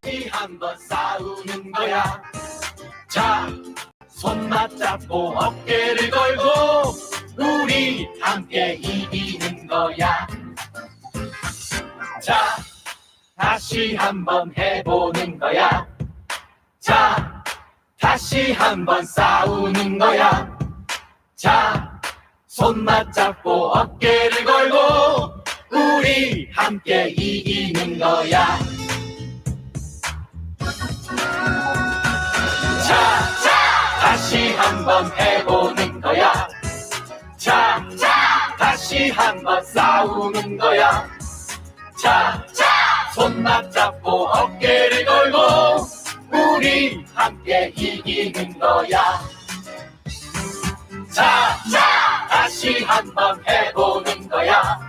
다시 한번 싸우는 거야. 자, 손 맞잡고 어깨를 걸고 우리 함께 이기는 거야. 자, 다시 한번 해보는 거야. 자, 다시 한번 싸우는 거야. 자, 손 맞잡고 어깨를 걸고 우리 함께 이기는 거야. 자, 다시 한번 해보는 거야. 자, 다시 한번 싸우는 거야. 자, 손 맞잡고 어깨를 걸고 우리 함께 이기는 거야. 자, 다시 한번 해보는 거야.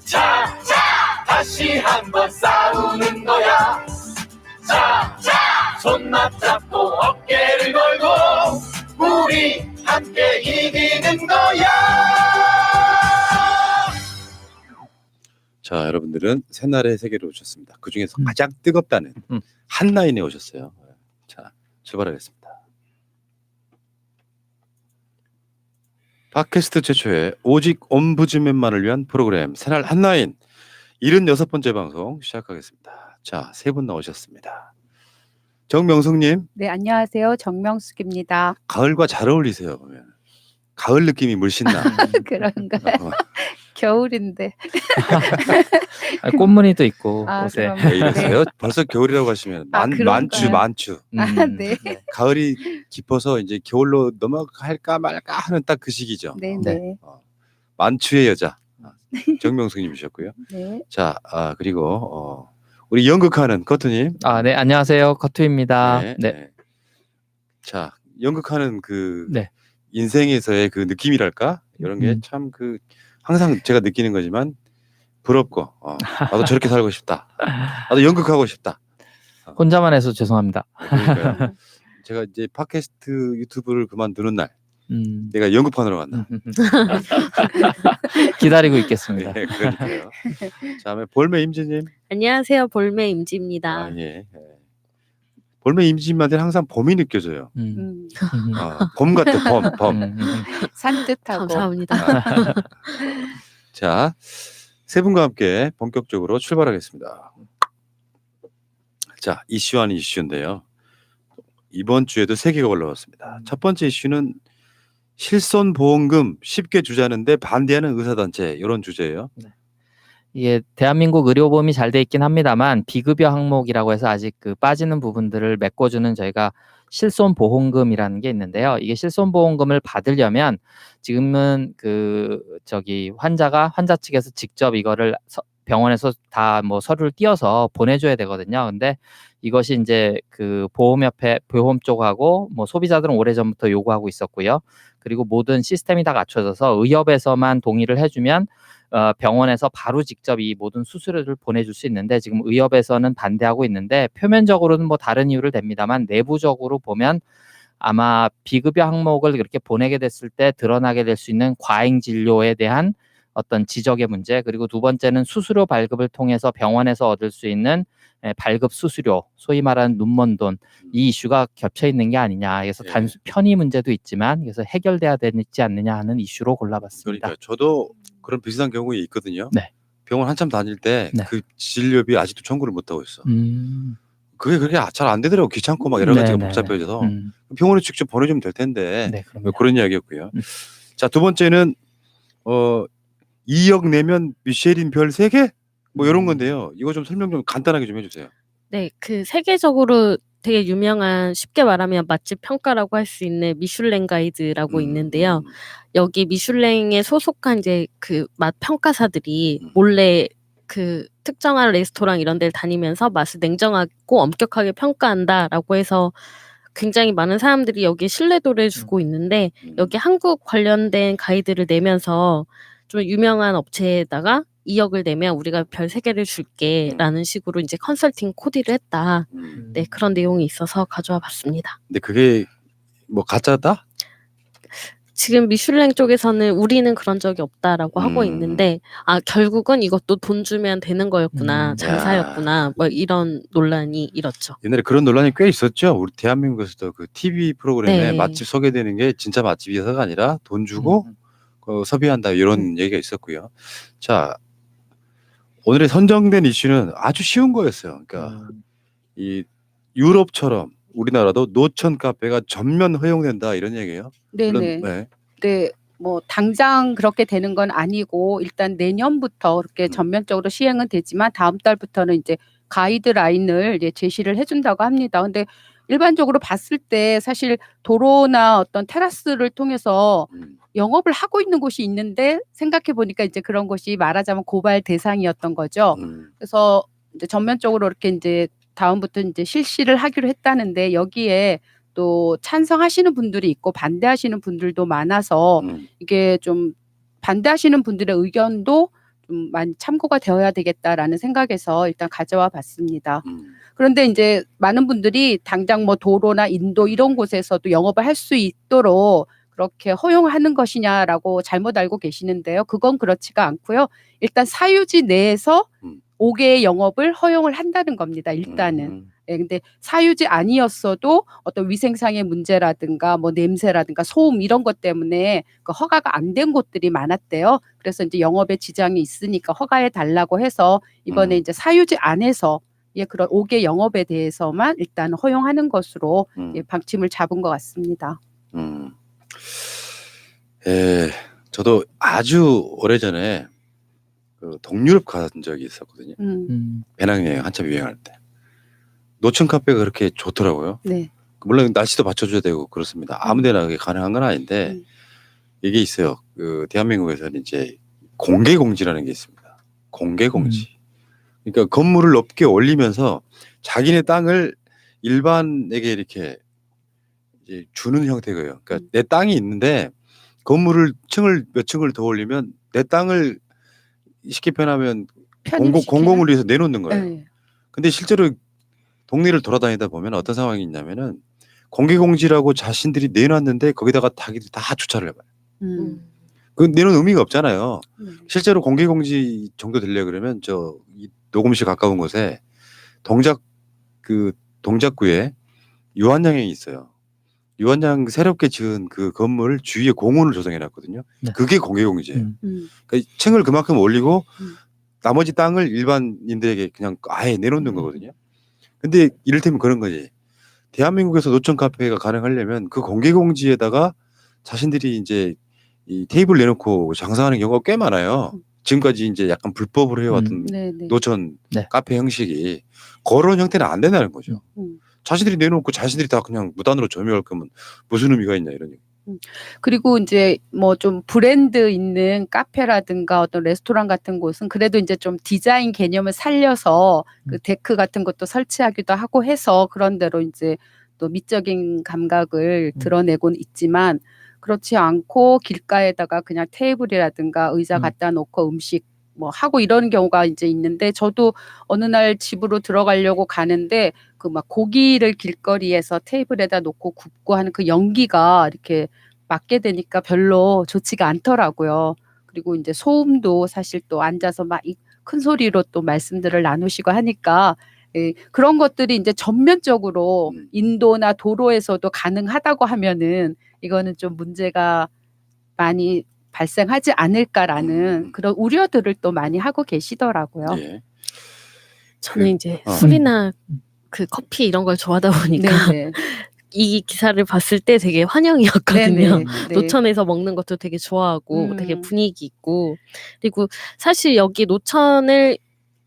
자, 다시 한번 싸우는 거야. 자, 손 맞잡고 어깨를 걸고 우리 함께 이기는 거야. 자, 여러분들은 새날의 세계로 오셨습니다. 그 중에서 가장 뜨겁다는 한라인에 오셨어요. 자, 출발하겠습니다. 팟캐스트 최초의 오직 옴부즈맨만을 위한 프로그램 새날 한라인 76번째 방송 시작하겠습니다. 자, 세 분 나오셨습니다. 정명숙님. 네, 안녕하세요. 정명숙입니다. 가을과 잘 어울리세요. 보면 가을 느낌이 물씬 나. 그런가요? 겨울인데. 꽃무늬도 있고 옷에. 그럼. 왜 이러세요? 네. 벌써 겨울이라고 하시면 그런가요? 만추. 네. 가을이 깊어서 이제 겨울로 넘어갈까 말까 하는 딱 그 시기죠. 네. 만추의 여자 정명숙님이셨고요. 네. 자, 그리고 우리 연극하는 커트님. 네, 안녕하세요. 커트입니다. 네. 자, 연극하는 그 네. 인생에서의 그 느낌이랄까 이런 게 참 그 항상 제가 느끼는 거지만 부럽고 나도 저렇게 살고 싶다. 나도 연극하고 싶다. 혼자만 해서 죄송합니다. 그러니까요. 제가 이제 팟캐스트 유튜브를 그만두는 날 내가 연극판으로 간다. 기다리고 있겠습니다. 네, 그러니까요. 자, 다음에 볼메 임지님. 안녕하세요. 볼메 임지입니다. 예. 볼메 임지님한테는 항상 봄이 느껴져요. 봄 같아, 봄. 산뜻하고. 감사합니다. 자, 세 분과 함께 본격적으로 출발하겠습니다. 자, 이슈 아닌 이슈인데요. 이번 주에도 3개가 올라왔습니다. 첫 번째 이슈는 실손보험금 쉽게 주자는데 반대하는 의사단체, 이런 주제예요. 이게 대한민국 의료보험이 잘 돼 있긴 합니다만 비급여 항목이라고 해서 아직 그 빠지는 부분들을 메꿔주는 저희가 실손보험금이라는 게 있는데요. 이게 실손보험금을 받으려면 지금은 환자 측에서 직접 이거를 병원에서 다 뭐 서류를 띄어서 보내줘야 되거든요. 근데 이것이 이제 그 보험협회, 보험 쪽하고 뭐 소비자들은 오래전부터 요구하고 있었고요. 그리고 모든 시스템이 다 갖춰져서 의협에서만 동의를 해주면 병원에서 바로 직접 이 모든 수수료를 보내줄 수 있는데 지금 의협에서는 반대하고 있는데 표면적으로는 뭐 다른 이유를 댑니다만 내부적으로 보면 아마 비급여 항목을 그렇게 보내게 됐을 때 드러나게 될 수 있는 과잉 진료에 대한 어떤 지적의 문제, 그리고 두 번째는 수수료 발급을 통해서 병원에서 얻을 수 있는 발급 수수료, 소위 말하는 눈먼 돈, 이 이슈가 겹쳐 있는 게 아니냐. 그래서 단순 편의 문제도 있지만 그래서 해결돼야 되지 않느냐 하는 이슈로 골라봤습니다. 그러니까 저도 그런 비슷한 경우에 있거든요. 네. 병원 한참 다닐 때 그 네. 진료비 아직도 청구를 못 하고 있어. 그게 그렇게 잘 안 되더라고. 귀찮고 막 여러 가지가 복잡해져서 병원에 직접 보내주면 될 텐데. 네, 뭐 그런 이야기였고요. 자, 두 번째는 2억 내면 미쉐린 별 3개? 뭐 이런 건데요. 이거 좀 설명 좀 간단하게 좀 해주세요. 네, 그 세계적으로 되게 유명한, 쉽게 말하면 맛집 평가라고 할 수 있는 미슐랭 가이드라고 있는데요. 여기 미슐랭에 소속한 이제 그 맛 평가사들이 몰래 그 특정한 레스토랑 이런 데를 다니면서 맛을 냉정하고 엄격하게 평가한다라고 해서 굉장히 많은 사람들이 여기에 신뢰도를 주고 있는데 여기 한국 관련된 가이드를 내면서 좀 유명한 업체에다가 2억을 내면 우리가 별 3개를 줄게라는 식으로 이제 컨설팅 코디를 했다. 네, 그런 내용이 있어서 가져와 봤습니다. 근데 그게 뭐 가짜다? 지금 미슐랭 쪽에서는 우리는 그런 적이 없다라고 하고 있는데 결국은 이것도 돈 주면 되는 거였구나, 장사였구나, 뭐 이런 논란이 일었죠. 옛날에 그런 논란이 꽤 있었죠. 우리 대한민국에서도 그 TV 프로그램에 네. 맛집 소개되는 게 진짜 맛집이어서가 아니라 돈 주고 섭외한다 이런 얘기가 있었고요. 자, 오늘의 선정된 이슈는 아주 쉬운 거였어요. 그러니까 이 유럽처럼 우리나라도 노천 카페가 전면 허용된다 이런 얘기예요. 네네. 물론, 네, 뭐 당장 그렇게 되는 건 아니고 일단 내년부터 그렇게 전면적으로 시행은 되지만 다음 달부터는 이제 가이드라인을 이제 제시를 해준다고 합니다. 근데 일반적으로 봤을 때 사실 도로나 어떤 테라스를 통해서 영업을 하고 있는 곳이 있는데 생각해 보니까 이제 그런 곳이 말하자면 고발 대상이었던 거죠. 그래서 이제 전면적으로 이렇게 이제 다음부터 이제 실시를 하기로 했다는데 여기에 또 찬성하시는 분들이 있고 반대하시는 분들도 많아서 이게 좀 반대하시는 분들의 의견도 좀 많이 참고가 되어야 되겠다라는 생각에서 일단 가져와 봤습니다. 그런데 이제 많은 분들이 당장 뭐 도로나 인도 이런 곳에서도 영업을 할 수 있도록 그렇게 허용하는 것이냐라고 잘못 알고 계시는데요. 그건 그렇지가 않고요. 일단 사유지 내에서 5개의 영업을 허용을 한다는 겁니다. 일단은. 예, 근데 사유지 아니었어도 어떤 위생상의 문제라든가 뭐 냄새라든가 소음 이런 것 때문에 그 허가가 안 된 곳들이 많았대요. 그래서 이제 영업에 지장이 있으니까 허가해 달라고 해서 이번에 이제 사유지 안에서 예, 그런 5개 영업에 대해서만 일단 허용하는 것으로 예, 방침을 잡은 것 같습니다. 예, 저도 아주 오래전에 그 동유럽 간 적이 있었거든요. 배낭여행 한참 유행할 때. 노천 카페가 그렇게 좋더라고요. 네. 물론 날씨도 받쳐줘야 되고 그렇습니다. 아무데나 그게 가능한 건 아닌데 이게 있어요. 그 대한민국에서는 이제 공개공지라는 게 있습니다. 공개공지. 그러니까 건물을 높게 올리면서 자기네 땅을 일반에게 이렇게 이제 주는 형태고요. 그러니까 내 땅이 있는데 건물을 몇 층을 더 올리면 내 땅을 쉽게 표현하면 공공을 위해서 내놓는 거예요. 네. 근데 실제로 동네를 돌아다니다 보면 어떤 상황이 있냐면은 공개공지라고 자신들이 내놨는데 거기다가 자기들이 다 주차를 해봐요. 그 내놓은 의미가 없잖아요. 실제로 공개공지 정도 되려고 그러면 이 녹음실 가까운 곳에 동작구에 유한양이 있어요. 유한양 새롭게 지은 그 건물 주위에 공원을 조성해놨거든요. 네. 그게 공개공지예요. 그러니까 층을 그만큼 올리고 나머지 땅을 일반인들에게 그냥 아예 내놓는 거거든요. 근데 이를테면 그런 거지. 대한민국에서 노천 카페가 가능하려면 그 공개공지에다가 자신들이 이제 이 테이블 내놓고 장사하는 경우가 꽤 많아요. 지금까지 이제 약간 불법으로 해왔던 노천 카페 형식이 그런 형태는 안 된다는 거죠. 자신들이 내놓고 자신들이 다 그냥 무단으로 점유할 거면 무슨 의미가 있냐 이런 얘기. 그리고 이제 뭐 좀 브랜드 있는 카페라든가 어떤 레스토랑 같은 곳은 그래도 이제 좀 디자인 개념을 살려서 그 데크 같은 것도 설치하기도 하고 해서 그런 대로 이제 또 미적인 감각을 드러내고는 있지만 그렇지 않고 길가에다가 그냥 테이블이라든가 의자 갖다 놓고 음식 뭐 하고 이러는 경우가 이제 있는데 저도 어느 날 집으로 들어가려고 가는데 그 막 고기를 길거리에서 테이블에다 놓고 굽고 하는 그 연기가 이렇게 맡게 되니까 별로 좋지가 않더라고요. 그리고 이제 소음도 사실 또 앉아서 막 큰 소리로 또 말씀들을 나누시고 하니까 예, 그런 것들이 이제 전면적으로 인도나 도로에서도 가능하다고 하면은 이거는 좀 문제가 많이 발생하지 않을까라는 그런 우려들을 또 많이 하고 계시더라고요. 예. 저는 이제 술이나 그 커피 이런 걸 좋아하다 보니까 네네. 이 기사를 봤을 때 되게 환영이었거든요. 네네. 네. 노천에서 먹는 것도 되게 좋아하고 되게 분위기 있고 그리고 사실 여기 노천을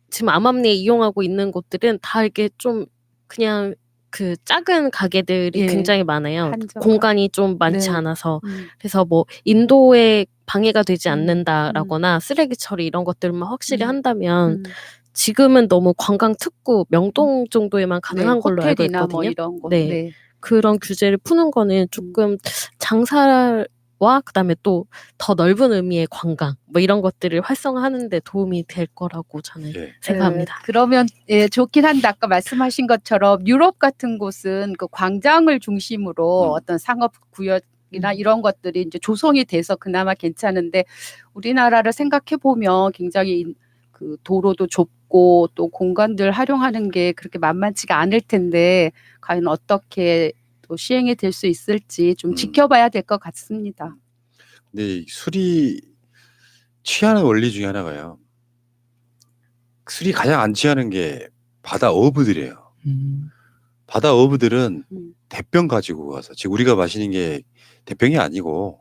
지금 암암리에 이용하고 있는 곳들은 다 이렇게 좀 그냥 그 작은 가게들이 예. 굉장히 많아요. 한정화. 공간이 좀 많지 네. 않아서 그래서 뭐 인도에 방해가 되지 않는다라거나 쓰레기 처리 이런 것들만 확실히 한다면 지금은 너무 관광 특구 명동 정도에만 가능한 걸로 알고 호텔이나 있거든요. 뭐 이런 거. 네. 네. 그런 규제를 푸는 거는 조금 장사와 그다음에 또 더 넓은 의미의 관광 뭐 이런 것들을 활성화하는 데 도움이 될 거라고 저는 생각합니다. 그러면 예, 좋긴 한데 아까 말씀하신 것처럼 유럽 같은 곳은 그 광장을 중심으로 어떤 상업 구역 이런 것들이 이제 조성이 돼서 그나마 괜찮은데 우리나라를 생각해 보면 굉장히 그 도로도 좁고 또 공간들 활용하는 게 그렇게 만만치가 않을 텐데 과연 어떻게 또 시행이 될 수 있을지 좀 지켜봐야 될 것 같습니다. 근데 술이 취하는 원리 중에 하나가요. 술이 가장 안 취하는 게 바다 어부들이에요. 바다 어부들은 대병 가지고 가서 지금 우리가 마시는 게 대병이 아니고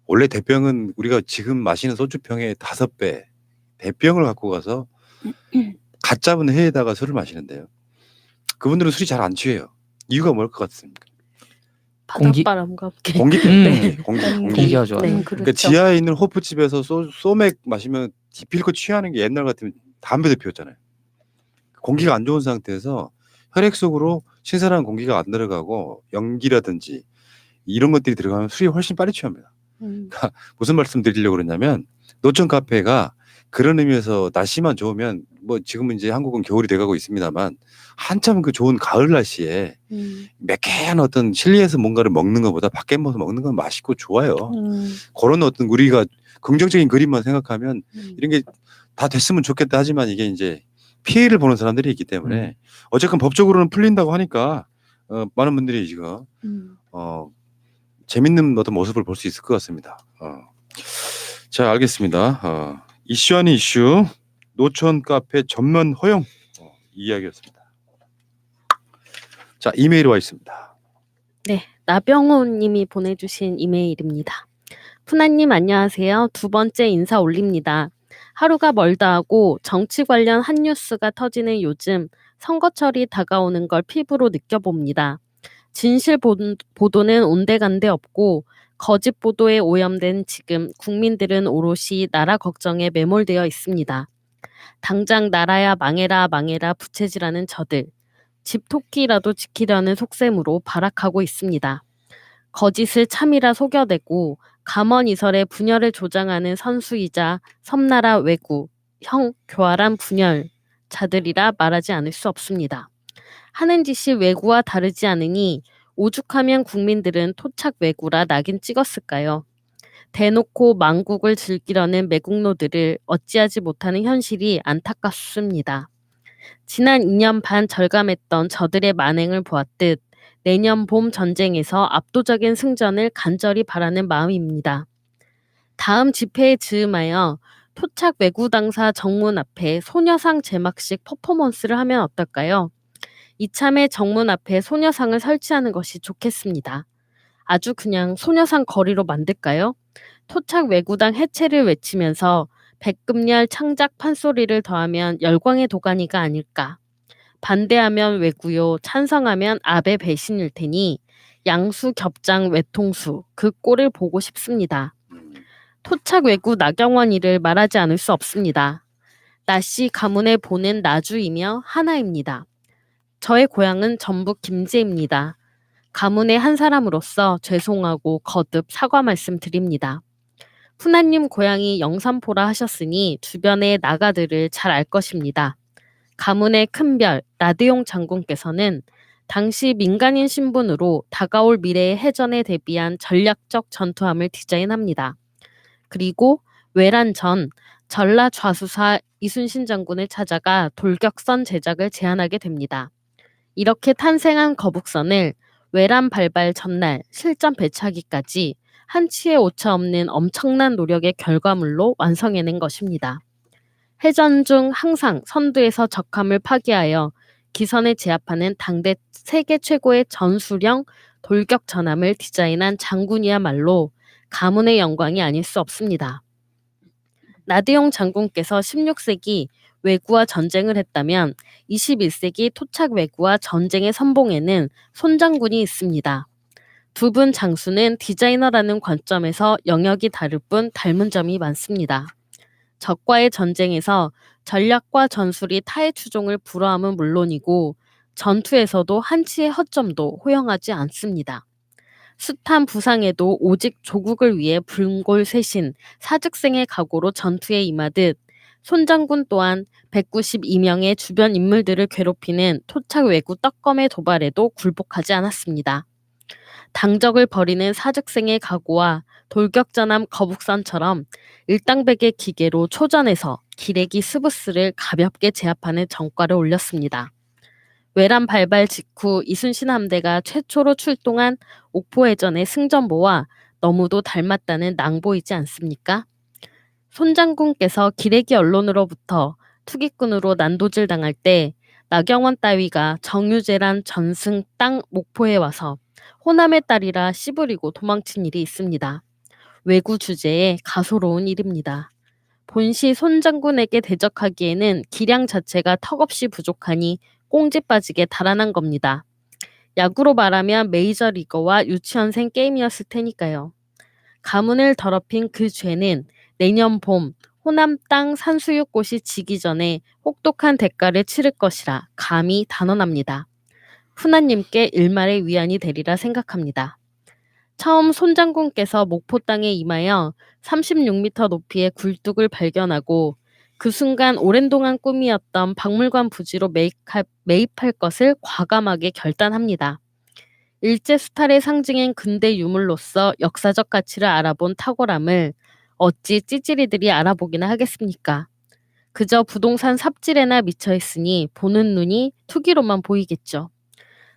원래 대병은 우리가 지금 마시는 소주병의 5배 대병을 갖고 가서 갓 잡은 회에다가 술을 마시는데요. 그분들은 술이 잘 안 취해요. 이유가 뭘 것 같습니까? 공기- 바닷바람과 함께. 공기 때문에. 네. 공기가 좋아요. 네. 그렇죠. 그러니까 지하에 있는 호프집에서 소맥 마시면 기필코 취하는 게 옛날 같으면 담배도 피웠잖아요. 공기가 안 좋은 상태에서 혈액 속으로 신선한 공기가 안 들어가고 연기라든지 이런 것들이 들어가면 술이 훨씬 빨리 취합니다. 무슨 말씀 드리려고 그러냐면 노천 카페가 그런 의미에서 날씨만 좋으면 뭐 지금은 이제 한국은 겨울이 돼가고 있습니다만 한참 그 좋은 가을 날씨에 매캐한 어떤 실내에서 뭔가를 먹는 것보다 밖에 모서 먹는 건 맛있고 좋아요. 그런 어떤 우리가 긍정적인 그림만 생각하면 이런 게 다 됐으면 좋겠다 하지만 이게 이제 피해를 보는 사람들이 있기 때문에 어쨌건 법적으로는 풀린다고 하니까 많은 분들이 지금 재밌는 어떤 모습을 볼 수 있을 것 같습니다. 자, 알겠습니다. 이슈 아닌 이슈 노천 카페 전면 허용 이야기였습니다. 자, 이메일 와 있습니다. 네, 나병호 님이 보내주신 이메일입니다. 푸나님 안녕하세요. 2번째 인사 올립니다. 하루가 멀다 하고 정치 관련 핫뉴스가 터지는 요즘 선거철이 다가오는 걸 피부로 느껴봅니다. 진실 보도는 온데간데 없고 거짓 보도에 오염된 지금 국민들은 오롯이 나라 걱정에 매몰되어 있습니다. 당장 나라야 망해라 망해라 부채질하는 저들. 집토끼라도 지키려는 속셈으로 발악하고 있습니다. 거짓을 참이라 속여대고 감언이설의 분열을 조장하는 선수이자 섬나라 왜구, 형 교활한 분열자들이라 말하지 않을 수 없습니다. 하는 짓이 왜구와 다르지 않으니 오죽하면 국민들은 토착 왜구라 낙인 찍었을까요? 대놓고 망국을 즐기려는 매국노들을 어찌하지 못하는 현실이 안타깝습니다. 지난 2년 반 절감했던 저들의 만행을 보았듯 내년 봄 전쟁에서 압도적인 승전을 간절히 바라는 마음입니다. 다음 집회에 즈음하여 토착 외구 당사 정문 앞에 소녀상 제막식 퍼포먼스를 하면 어떨까요? 이참에 정문 앞에 소녀상을 설치하는 것이 좋겠습니다. 아주 그냥 소녀상 거리로 만들까요? 토착 외구당 해체를 외치면서 백금열 창작 판소리를 더하면 열광의 도가니가 아닐까. 반대하면 외구요, 찬성하면 아베 배신일 테니 양수 겹장 외통수 그 꼴을 보고 싶습니다. 토착 외구 나경원이를 말하지 않을 수 없습니다. 나씨 가문에 보는 나주이며 하나입니다. 저의 고향은 전북 김제입니다. 가문의 한 사람으로서 죄송하고 거듭 사과 말씀드립니다. 푸나님 고향이 영산포라 하셨으니 주변의 나가들을 잘 알 것입니다. 가문의 큰별 라드용 장군께서는 당시 민간인 신분으로 다가올 미래의 해전에 대비한 전략적 전투함을 디자인합니다. 그리고 외란 전 전라 좌수사 이순신 장군을 찾아가 돌격선 제작을 제안하게 됩니다. 이렇게 탄생한 거북선을 외란 발발 전날 실전 배치하기까지 한치의 오차 없는 엄청난 노력의 결과물로 완성해낸 것입니다. 해전 중 항상 선두에서 적함을 파괴하여 기선에 제압하는 당대 세계 최고의 전술형 돌격 전함을 디자인한 장군이야말로 가문의 영광이 아닐 수 없습니다. 나드용 장군께서 16세기 왜구와 전쟁을 했다면 21세기 토착 왜구와 전쟁의 선봉에는 손장군이 있습니다. 두 분 장수는 디자이너라는 관점에서 영역이 다를 뿐 닮은 점이 많습니다. 적과의 전쟁에서 전략과 전술이 타의 추종을 불허함은 물론이고 전투에서도 한치의 허점도 허용하지 않습니다. 숱한 부상에도 오직 조국을 위해 불골쇄신 사즉생의 각오로 전투에 임하듯 손장군 또한 192명의 주변 인물들을 괴롭히는 토착 외구 떡검의 도발에도 굴복하지 않았습니다. 당적을 버리는 사직생의 각오와 돌격전함 거북선처럼 일당백의 기계로 초전해서 기레기 스브스를 가볍게 제압하는 전과를 올렸습니다. 외란 발발 직후 이순신 함대가 최초로 출동한 옥포해전의 승전보와 너무도 닮았다는 낭보이지 않습니까? 손 장군께서 기레기 언론으로부터 투기꾼으로 난도질 당할 때 나경원 따위가 정유재란 전승 땅 목포에 와서 호남의 딸이라 씨부리고 도망친 일이 있습니다. 외구 주제에 가소로운 일입니다. 본시 손 장군에게 대적하기에는 기량 자체가 턱없이 부족하니 꽁지 빠지게 달아난 겁니다. 야구로 말하면 메이저리거와 유치원생 게임이었을 테니까요. 가문을 더럽힌 그 죄는 내년 봄 호남 땅 산수유꽃이 지기 전에 혹독한 대가를 치를 것이라 감히 단언합니다. 푸나님께 일말의 위안이 되리라 생각합니다. 처음 손 장군께서 목포 땅에 임하여 36m 높이의 굴뚝을 발견하고 그 순간 오랜 동안 꿈이었던 박물관 부지로 매입할 것을 과감하게 결단합니다. 일제수탈의 상징인 근대 유물로서 역사적 가치를 알아본 탁월함을 어찌 찌질이들이 알아보기나 하겠습니까? 그저 부동산 삽질에나 미쳐있으니 보는 눈이 투기로만 보이겠죠.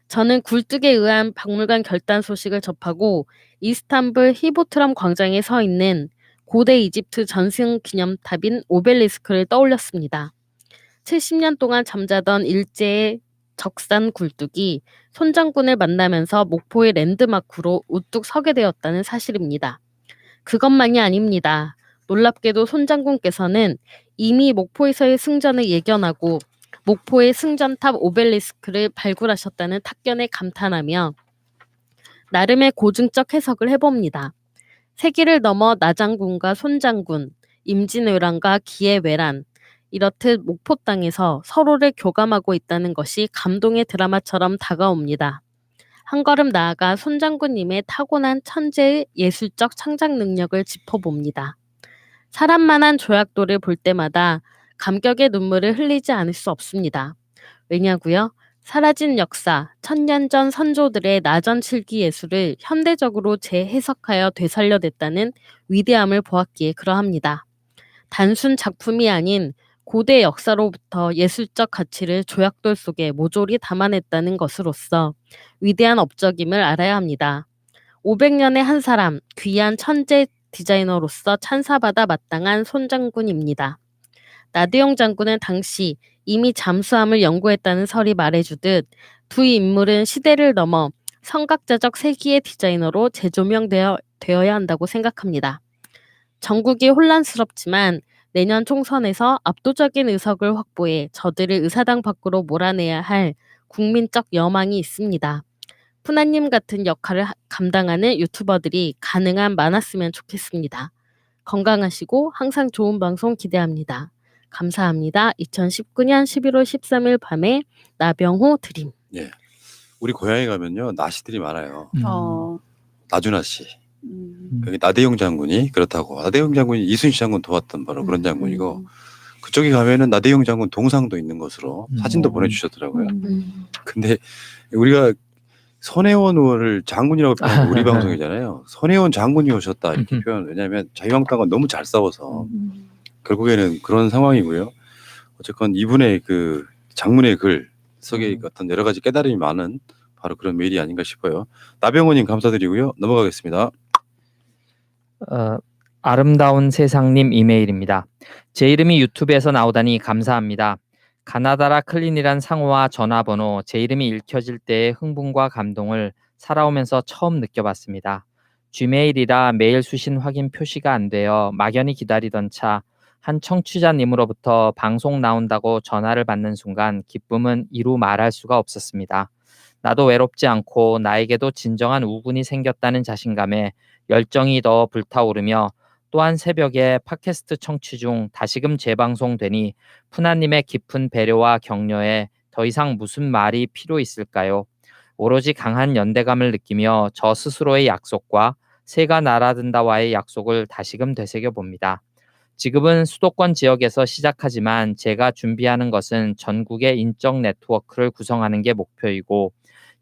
저는 굴뚝에 의한 박물관 결단 소식을 접하고 이스탄불 히보트람 광장에 서 있는 고대 이집트 전승 기념탑인 오벨리스크를 떠올렸습니다. 70년 동안 잠자던 일제의 적산 굴뚝이 손 장군을 만나면서 목포의 랜드마크로 우뚝 서게 되었다는 사실입니다. 그것만이 아닙니다. 놀랍게도 손 장군께서는 이미 목포에서의 승전을 예견하고 목포의 승전탑 오벨리스크를 발굴하셨다는 탁견에 감탄하며 나름의 고증적 해석을 해봅니다. 세기를 넘어 나장군과 손장군, 임진왜란과 기해왜란 이렇듯 목포 땅에서 서로를 교감하고 있다는 것이 감동의 드라마처럼 다가옵니다. 한 걸음 나아가 손장군님의 타고난 천재의 예술적 창작 능력을 짚어봅니다. 사람만한 조약돌을 볼 때마다 감격의 눈물을 흘리지 않을 수 없습니다. 왜냐고요? 사라진 역사, 천년 전 선조들의 나전칠기 예술을 현대적으로 재해석하여 되살려냈다는 위대함을 보았기에 그러합니다. 단순 작품이 아닌 고대 역사로부터 예술적 가치를 조약돌 속에 모조리 담아냈다는 것으로서 위대한 업적임을 알아야 합니다. 500년의 한 사람, 귀한 천재 디자이너로서 찬사받아 마땅한 손 장군입니다. 나대용 장군은 당시 이미 잠수함을 연구했다는 설이 말해주듯 두 인물은 시대를 넘어 성각자적 세기의 디자이너로 재조명되어야 한다고 생각합니다. 전국이 혼란스럽지만 내년 총선에서 압도적인 의석을 확보해 저들을 의사당 밖으로 몰아내야 할 국민적 여망이 있습니다. 푸나님 같은 역할을 감당하는 유튜버들이 가능한 많았으면 좋겠습니다. 건강하시고 항상 좋은 방송 기대합니다. 감사합니다. 2019년 11월 13일 밤에 나병호 드림. 예. 우리 고향에 가면요 나시들이 많아요. 나준하 씨. 여기 나대용 장군이 그렇다고. 나대용 장군이 이순신 장군 도왔던 바로 그런 장군이고 그쪽에 가면은 나대용 장군 동상도 있는 것으로 사진도 보내주셨더라고요. 근데 우리가 손혜원 의원을 장군이라고 표현하는 우리 방송이잖아요. 손혜원 장군이 오셨다 이렇게 표현. 왜냐하면 자유한국당과 너무 잘 싸워서 결국에는 그런 상황이고요. 어쨌건 이분의 그 장문의 글 속에 어떤 여러 가지 깨달음이 많은 바로 그런 메일이 아닌가 싶어요. 나병호님 감사드리고요. 넘어가겠습니다. 아름다운 세상님 이메일입니다. 제 이름이 유튜브에서 나오다니 감사합니다. 가나다라 클린이란 상호와 전화번호, 제 이름이 읽혀질 때의 흥분과 감동을 살아오면서 처음 느껴봤습니다. Gmail이라 메일 수신 확인 표시가 안 되어 막연히 기다리던 차, 한 청취자님으로부터 방송 나온다고 전화를 받는 순간 기쁨은 이루 말할 수가 없었습니다. 나도 외롭지 않고 나에게도 진정한 우군이 생겼다는 자신감에 열정이 더 불타오르며 또한 새벽에 팟캐스트 청취 중 다시금 재방송되니 푸나님의 깊은 배려와 격려에 더 이상 무슨 말이 필요 있을까요? 오로지 강한 연대감을 느끼며 저 스스로의 약속과 새가 날아든다와의 약속을 다시금 되새겨봅니다. 지금은 수도권 지역에서 시작하지만 제가 준비하는 것은 전국의 인적 네트워크를 구성하는 게 목표이고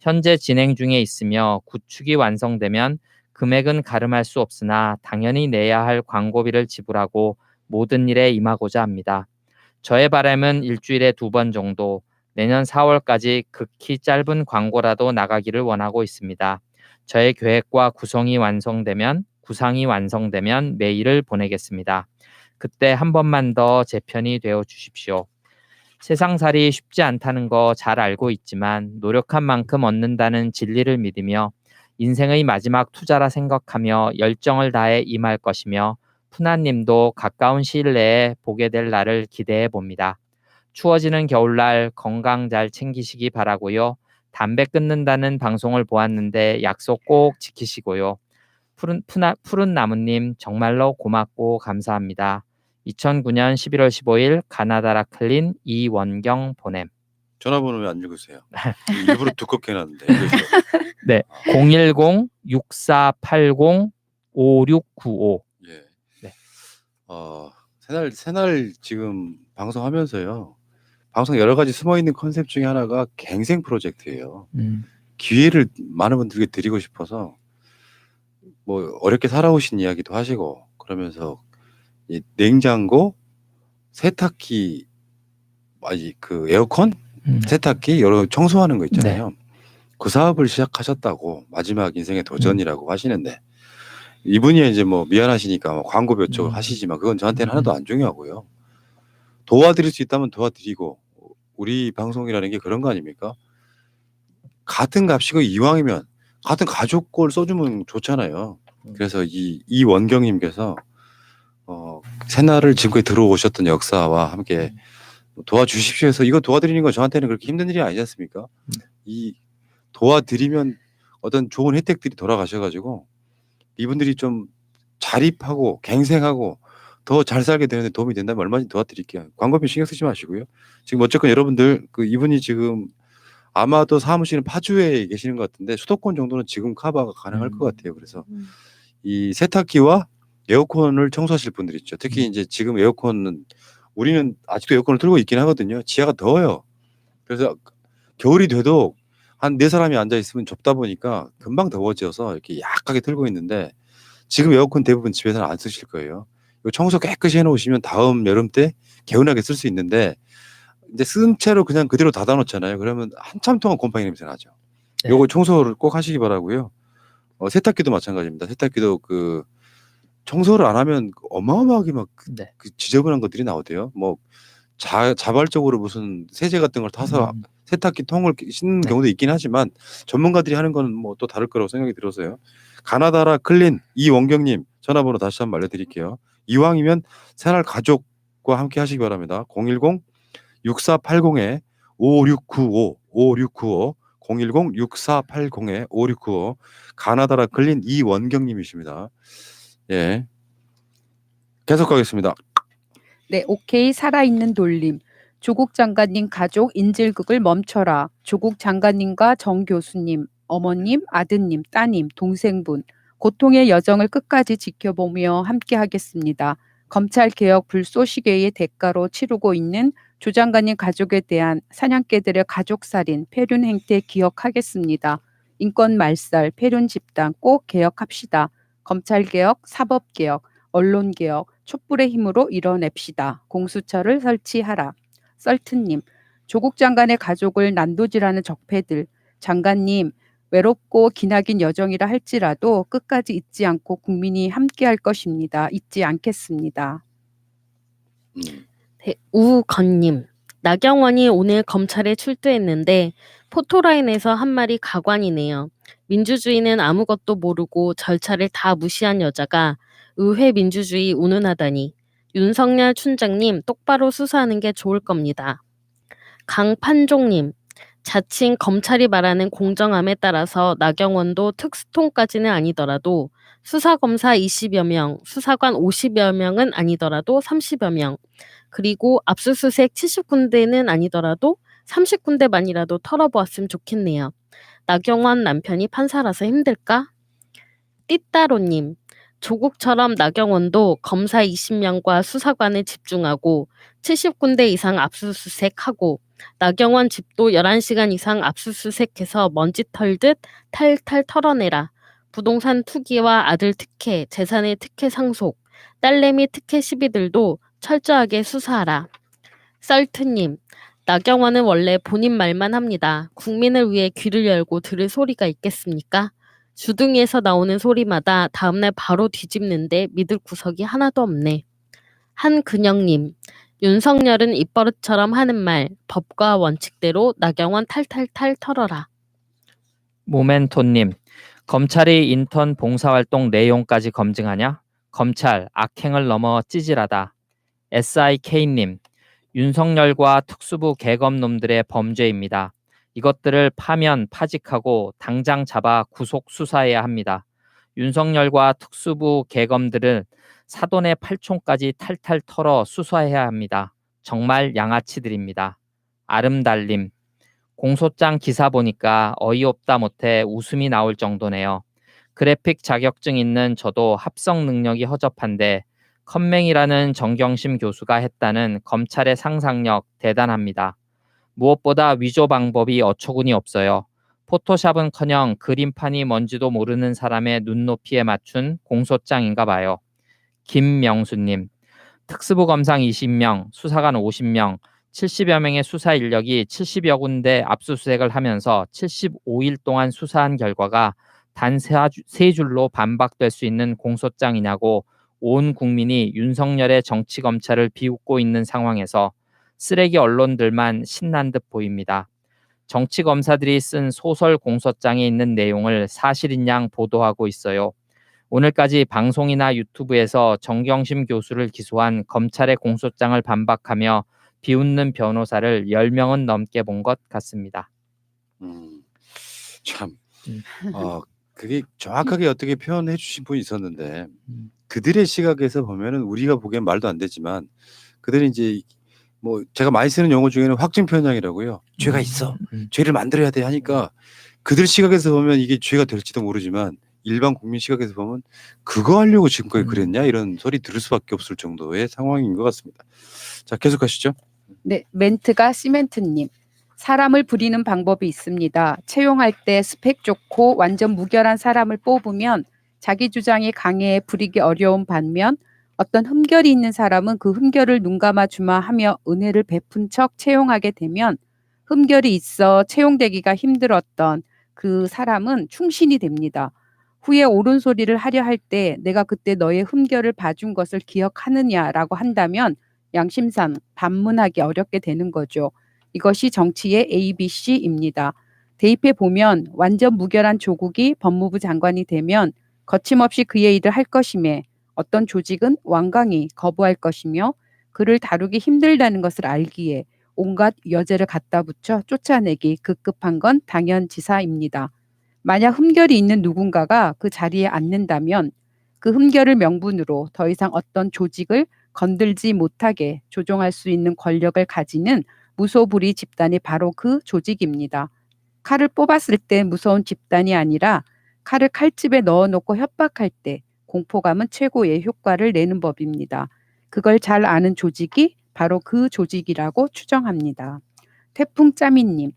현재 진행 중에 있으며 구축이 완성되면 금액은 가름할 수 없으나 당연히 내야 할 광고비를 지불하고 모든 일에 임하고자 합니다. 저의 바람은 일주일에 2번 정도, 내년 4월까지 극히 짧은 광고라도 나가기를 원하고 있습니다. 저의 계획과 구상이 완성되면 메일을 보내겠습니다. 그때 한 번만 더 제 편이 되어 주십시오. 세상살이 쉽지 않다는 거 잘 알고 있지만 노력한 만큼 얻는다는 진리를 믿으며 인생의 마지막 투자라 생각하며 열정을 다해 임할 것이며 푸나님도 가까운 시일 내에 보게 될 날을 기대해 봅니다. 추워지는 겨울날 건강 잘 챙기시기 바라고요. 담배 끊는다는 방송을 보았는데 약속 꼭 지키시고요. 푸른 나무님 정말로 고맙고 감사합니다. 2009년 11월 15일 가나다 라클린 이원경 보냄. 전화번호 왜 안 읽으세요? 일부러 두껍게 해놨는데. 읽으세요. 네, 010-6480-5695. 예. 네. 새날 지금 방송하면서요. 방송 여러 가지 숨어 있는 컨셉 중에 하나가 갱생 프로젝트예요. 기회를 많은 분들께 드리고 싶어서 뭐 어렵게 살아오신 이야기도 하시고 그러면서 이 냉장고, 세탁기, 그 에어컨, 세탁기 여러 청소하는 거 있잖아요. 네. 그 사업을 시작하셨다고 마지막 인생의 도전이라고 하시는데 이분이 이제 뭐 미안하시니까 뭐 광고 몇 초 하시지만 그건 저한테는 하나도 안 중요하고요. 도와드릴 수 있다면 도와드리고 우리 방송이라는 게 그런 거 아닙니까? 같은 값이고 이왕이면 같은 가족 걸 써주면 좋잖아요. 그래서 이 원경님께서 새날을 지금까지 들어오셨던 역사와 함께 도와주십시오 해서 이거 도와드리는 건 저한테는 그렇게 힘든 일이 아니지 않습니까? 이 도와드리면 어떤 좋은 혜택들이 돌아가셔가지고 이분들이 좀 자립하고 갱생하고 더 잘 살게 되는데 도움이 된다면 얼마든지 도와드릴게요. 광고비 신경 쓰지 마시고요. 지금 어쨌건 여러분들 이분이 지금 아마도 사무실은 파주에 계시는 것 같은데 수도권 정도는 지금 커버가 가능할 것 같아요. 그래서 이 세탁기와 에어컨을 청소하실 분들 있죠. 특히 이제 지금 에어컨은 우리는 아직도 에어컨을 틀고 있긴 하거든요. 지하가 더워요. 그래서 겨울이 돼도 한 4사람이 앉아 있으면 좁다 보니까 금방 더워져서 이렇게 약하게 틀고 있는데 지금 에어컨 대부분 집에서는 안 쓰실 거예요. 이거 청소 깨끗이 해놓으시면 다음 여름 때 개운하게 쓸 수 있는데 이제 쓴 채로 그냥 그대로 닫아놓잖아요. 그러면 한참 동안 곰팡이 냄새 나죠. 네. 요거 청소를 꼭 하시기 바라고요. 세탁기도 마찬가지입니다. 세탁기도 그 청소를 안 하면 어마어마하게 막 네. 그 지저분한 것들이 나오대요. 뭐 자발적으로 무슨 세제 같은 걸 타서 세탁기 통을 씻는 네. 경우도 있긴 하지만 전문가들이 하는 건 뭐 또 다를 거라고 생각이 들어서요. 가나다라 클린 이원경님 전화번호 다시 한번 알려드릴게요. 이왕이면 새날 가족과 함께 하시기 바랍니다. 010-6480-5695 010-6480-5695 가나다라 클린 이원경님이십니다. 예, 계속 가겠습니다. 네, 오케이 살아있는 돌림. 조국 장관님 가족 인질극을 멈춰라. 조국 장관님과 정 교수님, 어머님, 아드님, 따님, 동생분 고통의 여정을 끝까지 지켜보며 함께하겠습니다. 검찰개혁 불쏘시개의 대가로 치르고 있는 조 장관님 가족에 대한 사냥개들의 가족살인 폐륜 행태 기억하겠습니다. 인권 말살, 폐륜 집단 꼭 개혁합시다. 검찰개혁, 사법개혁, 언론개혁, 촛불의 힘으로 이뤄냅시다. 공수처를 설치하라. 썰트님, 조국 장관의 가족을 난도질하는 적폐들, 장관님 외롭고 기나긴 여정이라 할지라도 끝까지 잊지 않고 국민이 함께할 것입니다. 잊지 않겠습니다. 네, 우건님. 나경원이 오늘 검찰에 출두했는데 포토라인에서 한 말이 가관이네요. 민주주의는 아무것도 모르고 절차를 다 무시한 여자가 의회 민주주의 운운하다니. 윤석열 춘장님 똑바로 수사하는 게 좋을 겁니다. 강판종님. 자칭 검찰이 말하는 공정함에 따라서 나경원도 특수통까지는 아니더라도 수사검사 20여 명, 수사관 50여 명은 아니더라도 30여 명, 그리고 압수수색 70군데는 아니더라도 30군데만이라도 털어보았으면 좋겠네요. 나경원 남편이 판사라서 힘들까? 띠따로님. 조국처럼 나경원도 검사 20명과 수사관에 집중하고 70군데 이상 압수수색하고 나경원 집도 11시간 이상 압수수색해서 먼지 털듯 탈탈 털어내라. 부동산 투기와 아들 특혜, 재산의 특혜 상속, 딸내미 특혜 시비들도 철저하게 수사하라. 썰트님, 나경원은 원래 본인 말만 합니다. 국민을 위해 귀를 열고 들을 소리가 있겠습니까? 주둥이에서 나오는 소리마다 다음날 바로 뒤집는데 믿을 구석이 하나도 없네. 한근영님, 윤석열은 입버릇처럼 하는 말, 법과 원칙대로 나경원 탈탈탈 털어라. 모멘토님, 검찰이 인턴 봉사활동 내용까지 검증하냐? 검찰 악행을 넘어 찌질하다. SIK님, 윤석열과 특수부 계검놈들의 범죄입니다. 이것들을 파면 파직하고 당장 잡아 구속 수사해야 합니다. 윤석열과 특수부 계검들은 사돈의 팔촌까지 탈탈 털어 수사해야 합니다. 정말 양아치들입니다. 아름달님, 공소장 기사 보니까 어이없다 못해 웃음이 나올 정도네요. 그래픽 자격증 있는 저도 합성 능력이 허접한데 컴맹이라는 정경심 교수가 했다는 검찰의 상상력 대단합니다. 무엇보다 위조 방법이 어처구니 없어요. 포토샵은커녕 그림판이 뭔지도 모르는 사람의 눈높이에 맞춘 공소장인가 봐요. 김명수님, 특수부 검상 20명, 수사관 50명, 70여 명의 수사 인력이 70여 군데 압수수색을 하면서 75일 동안 수사한 결과가 단 세 줄로 반박될 수 있는 공소장이냐고 온 국민이 윤석열의 정치검찰을 비웃고 있는 상황에서 쓰레기 언론들만 신난 듯 보입니다. 정치검사들이 쓴 소설 공소장에 있는 내용을 사실인 양 보도하고 있어요. 오늘까지 방송이나 유튜브에서 정경심 교수를 기소한 검찰의 공소장을 반박하며 비웃는 변호사를 10명은 넘게 본 것 같습니다. 참, 그게 정확하게 어떻게 표현해 주신 분이 있었는데 그들의 시각에서 보면은 우리가 보기엔 말도 안 되지만 그들이 이제 뭐 제가 많이 쓰는 용어 중에는 확증 편향이라고요. 죄가 있어. 죄를 만들어야 돼 하니까 그들 시각에서 보면 이게 죄가 될지도 모르지만 일반 국민 시각에서 보면 그거 하려고 지금까지 그랬냐 이런 소리 들을 수밖에 없을 정도의 상황인 것 같습니다. 자, 계속하시죠. 네, 멘트가 시멘트님. 사람을 부리는 방법이 있습니다. 채용할 때 스펙 좋고 완전 무결한 사람을 뽑으면 자기 주장이 강해 부리기 어려운 반면 어떤 흠결이 있는 사람은 그 흠결을 눈감아 주마 하며 은혜를 베푼 척 채용하게 되면 흠결이 있어 채용되기가 힘들었던 그 사람은 충신이 됩니다. 후에 옳은 소리를 하려 할 때 내가 그때 너의 흠결을 봐준 것을 기억하느냐라고 한다면 양심상 반문하기 어렵게 되는 거죠. 이것이 정치의 ABC입니다. 대입해 보면 완전 무결한 조국이 법무부 장관이 되면 거침없이 그의 일을 할 것이며 어떤 조직은 완강히 거부할 것이며 그를 다루기 힘들다는 것을 알기에 온갖 여죄를 갖다 붙여 쫓아내기 급급한 건 당연지사입니다. 만약 흠결이 있는 누군가가 그 자리에 앉는다면 그 흠결을 명분으로 더 이상 어떤 조직을 건들지 못하게 조종할 수 있는 권력을 가지는 무소불위 집단이 바로 그 조직입니다. 칼을 뽑았을 때 무서운 집단이 아니라 칼을 칼집에 넣어놓고 협박할 때 공포감은 최고의 효과를 내는 법입니다. 그걸 잘 아는 조직이 바로 그 조직이라고 추정합니다. 태풍짜미님,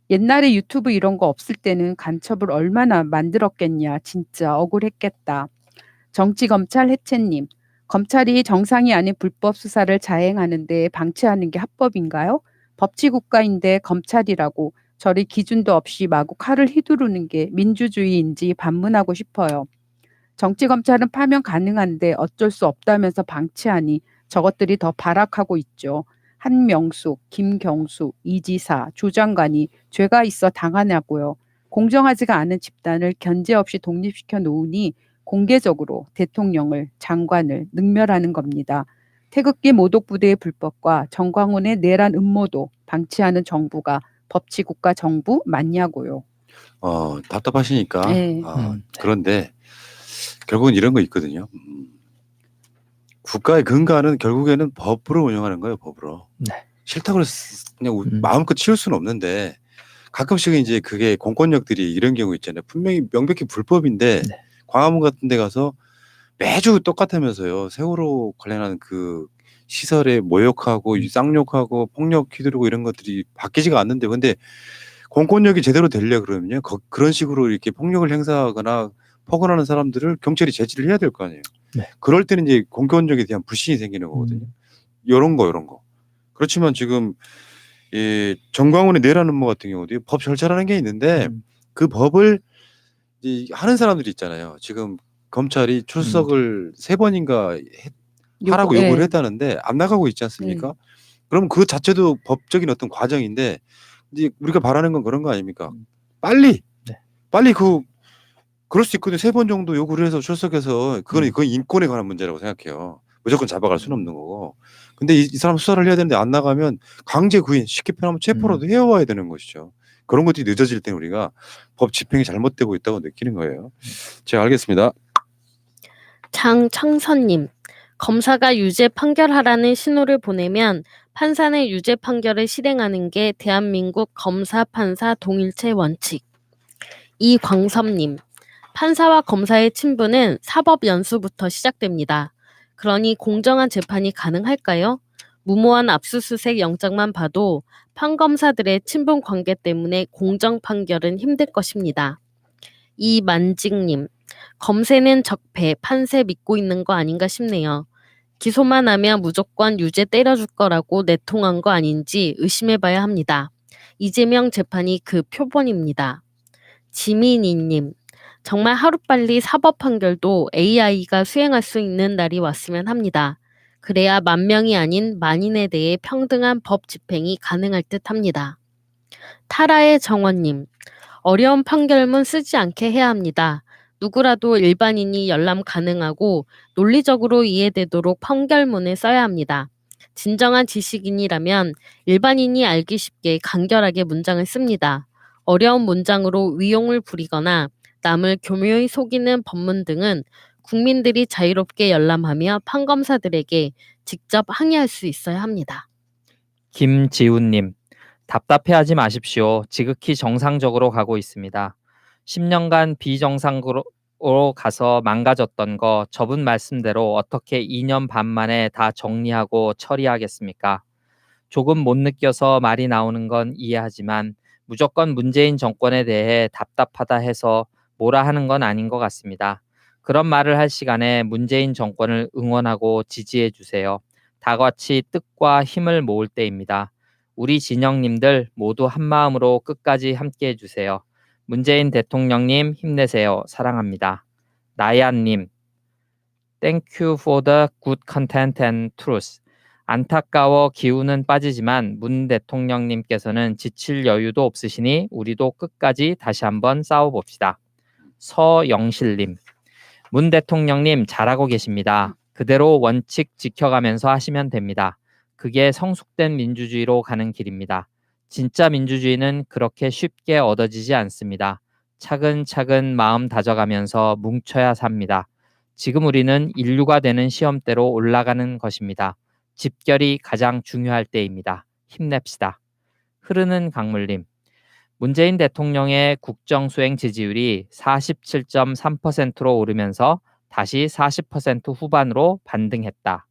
옛날에 유튜브 이런 거 없을 때는 간첩을 얼마나 만들었겠냐. 진짜 억울했겠다. 정치검찰 해체님, 검찰이 정상이 아닌 불법 수사를 자행하는데 방치하는 게 합법인가요? 법치국가인데 검찰이라고 저리 기준도 없이 마구 칼을 휘두르는 게 민주주의인지 반문하고 싶어요. 정치검찰은 파면 가능한데 어쩔 수 없다면서 방치하니 저것들이 더 발악하고 있죠. 한명숙, 김경수, 이지사, 조장관이 죄가 있어 당하냐고요. 공정하지가 않은 집단을 견제 없이 독립시켜 놓으니 공개적으로 대통령을, 장관을 능멸하는 겁니다. 태극기 모독부대의 불법과 정광훈의 내란 음모도 방치하는 정부가 법치국가 정부 맞냐고요. 답답하시니까. 네. 그런데 결국은 이런 거 있거든요. 국가의 근간은 결국에는 법으로 운영하는 거예요. 법으로. 네. 싫다고 그냥 마음껏 치울 수는 없는데 가끔씩은 이제 그게 공권력들이 이런 경우 있잖아요. 분명히 명백히 불법인데 광화문 같은 데 가서 매주 똑같으면서요. 세월호 관련한 그 시설에 모욕하고 쌍욕하고 폭력 휘두르고 이런 것들이 바뀌지가 않는데 근데 공권력이 제대로 되려 그러면요 그런 식으로 이렇게 폭력을 행사하거나 폭언하는 사람들을 경찰이 제지를 해야 될 거 아니에요. 네. 그럴 때는 이제 공권력에 대한 불신이 생기는 거거든요. 이런 거. 그렇지만 지금 이 정광훈의 내란 음모 같은 경우도 법 절차라는 게 있는데 그 법을 이 하는 사람들이 있잖아요. 지금 검찰이 출석을 3번인가 하라고 요구를 했다는데 안 나가고 있지 않습니까? 그럼 그 자체도 법적인 어떤 과정인데 이제 우리가 바라는 건 그런 거 아닙니까? 빨리 그럴 수 있거든요. 3번 정도 요구를 해서 출석해서 그건 인권에 관한 문제라고 생각해요. 무조건 잡아갈 수는 없는 거고. 근데 이 사람 수사를 해야 되는데 안 나가면 강제 구인, 쉽게 표현하면 체포라도 해와야 되는 것이죠. 그런 것들이 늦어질 때 우리가 법 집행이 잘못되고 있다고 느끼는 거예요. 제가 알겠습니다. 장창선님, 검사가 유죄 판결하라는 신호를 보내면 판사는 유죄 판결을 실행하는 게 대한민국 검사 판사 동일체 원칙. 이광섭님, 판사와 검사의 친분은 사법연수부터 시작됩니다. 그러니 공정한 재판이 가능할까요? 무모한 압수수색 영장만 봐도 판검사들의 친분 관계 때문에 공정 판결은 힘들 것입니다. 이만직님, 검세는 적폐, 판세 믿고 있는 거 아닌가 싶네요. 기소만 하면 무조건 유죄 때려줄 거라고 내통한 거 아닌지 의심해봐야 합니다. 이재명 재판이 그 표본입니다. 지민이님, 정말 하루빨리 사법 판결도 AI가 수행할 수 있는 날이 왔으면 합니다. 그래야 만 명이 아닌 만인에 대해 평등한 법 집행이 가능할 듯 합니다. 타라의 정원님, 어려운 판결문 쓰지 않게 해야 합니다. 누구라도 일반인이 열람 가능하고 논리적으로 이해되도록 판결문을 써야 합니다. 진정한 지식인이라면 일반인이 알기 쉽게 간결하게 문장을 씁니다. 어려운 문장으로 위용을 부리거나 남을 교묘히 속이는 법문 등은 국민들이 자유롭게 열람하며 판검사들에게 직접 항의할 수 있어야 합니다. 김지훈님, 답답해하지 마십시오. 지극히 정상적으로 가고 있습니다. 10년간 비정상으로 가서 망가졌던 거 저분 말씀대로 어떻게 2년 반 만에 다 정리하고 처리하겠습니까? 조금 못 느껴서 말이 나오는 건 이해하지만 무조건 문재인 정권에 대해 답답하다 해서 뭐라 하는 건 아닌 것 같습니다. 그런 말을 할 시간에 문재인 정권을 응원하고 지지해 주세요. 다 같이 뜻과 힘을 모을 때입니다. 우리 진영님들 모두 한마음으로 끝까지 함께해 주세요. 문재인 대통령님 힘내세요. 사랑합니다. 나야님, Thank you for the good content and truth. 안타까워 기운은 빠지지만 문 대통령님께서는 지칠 여유도 없으시니 우리도 끝까지 다시 한번 싸워봅시다. 서영실님, 문 대통령님 잘하고 계십니다. 그대로 원칙 지켜가면서 하시면 됩니다. 그게 성숙된 민주주의로 가는 길입니다. 진짜 민주주의는 그렇게 쉽게 얻어지지 않습니다. 차근차근 마음 다져가면서 뭉쳐야 삽니다. 지금 우리는 인류가 되는 시험대로 올라가는 것입니다. 집결이 가장 중요할 때입니다. 힘냅시다. 흐르는 강물님, 문재인 대통령의 국정수행 지지율이 47.3%로 오르면서 다시 40% 후반으로 반등했다.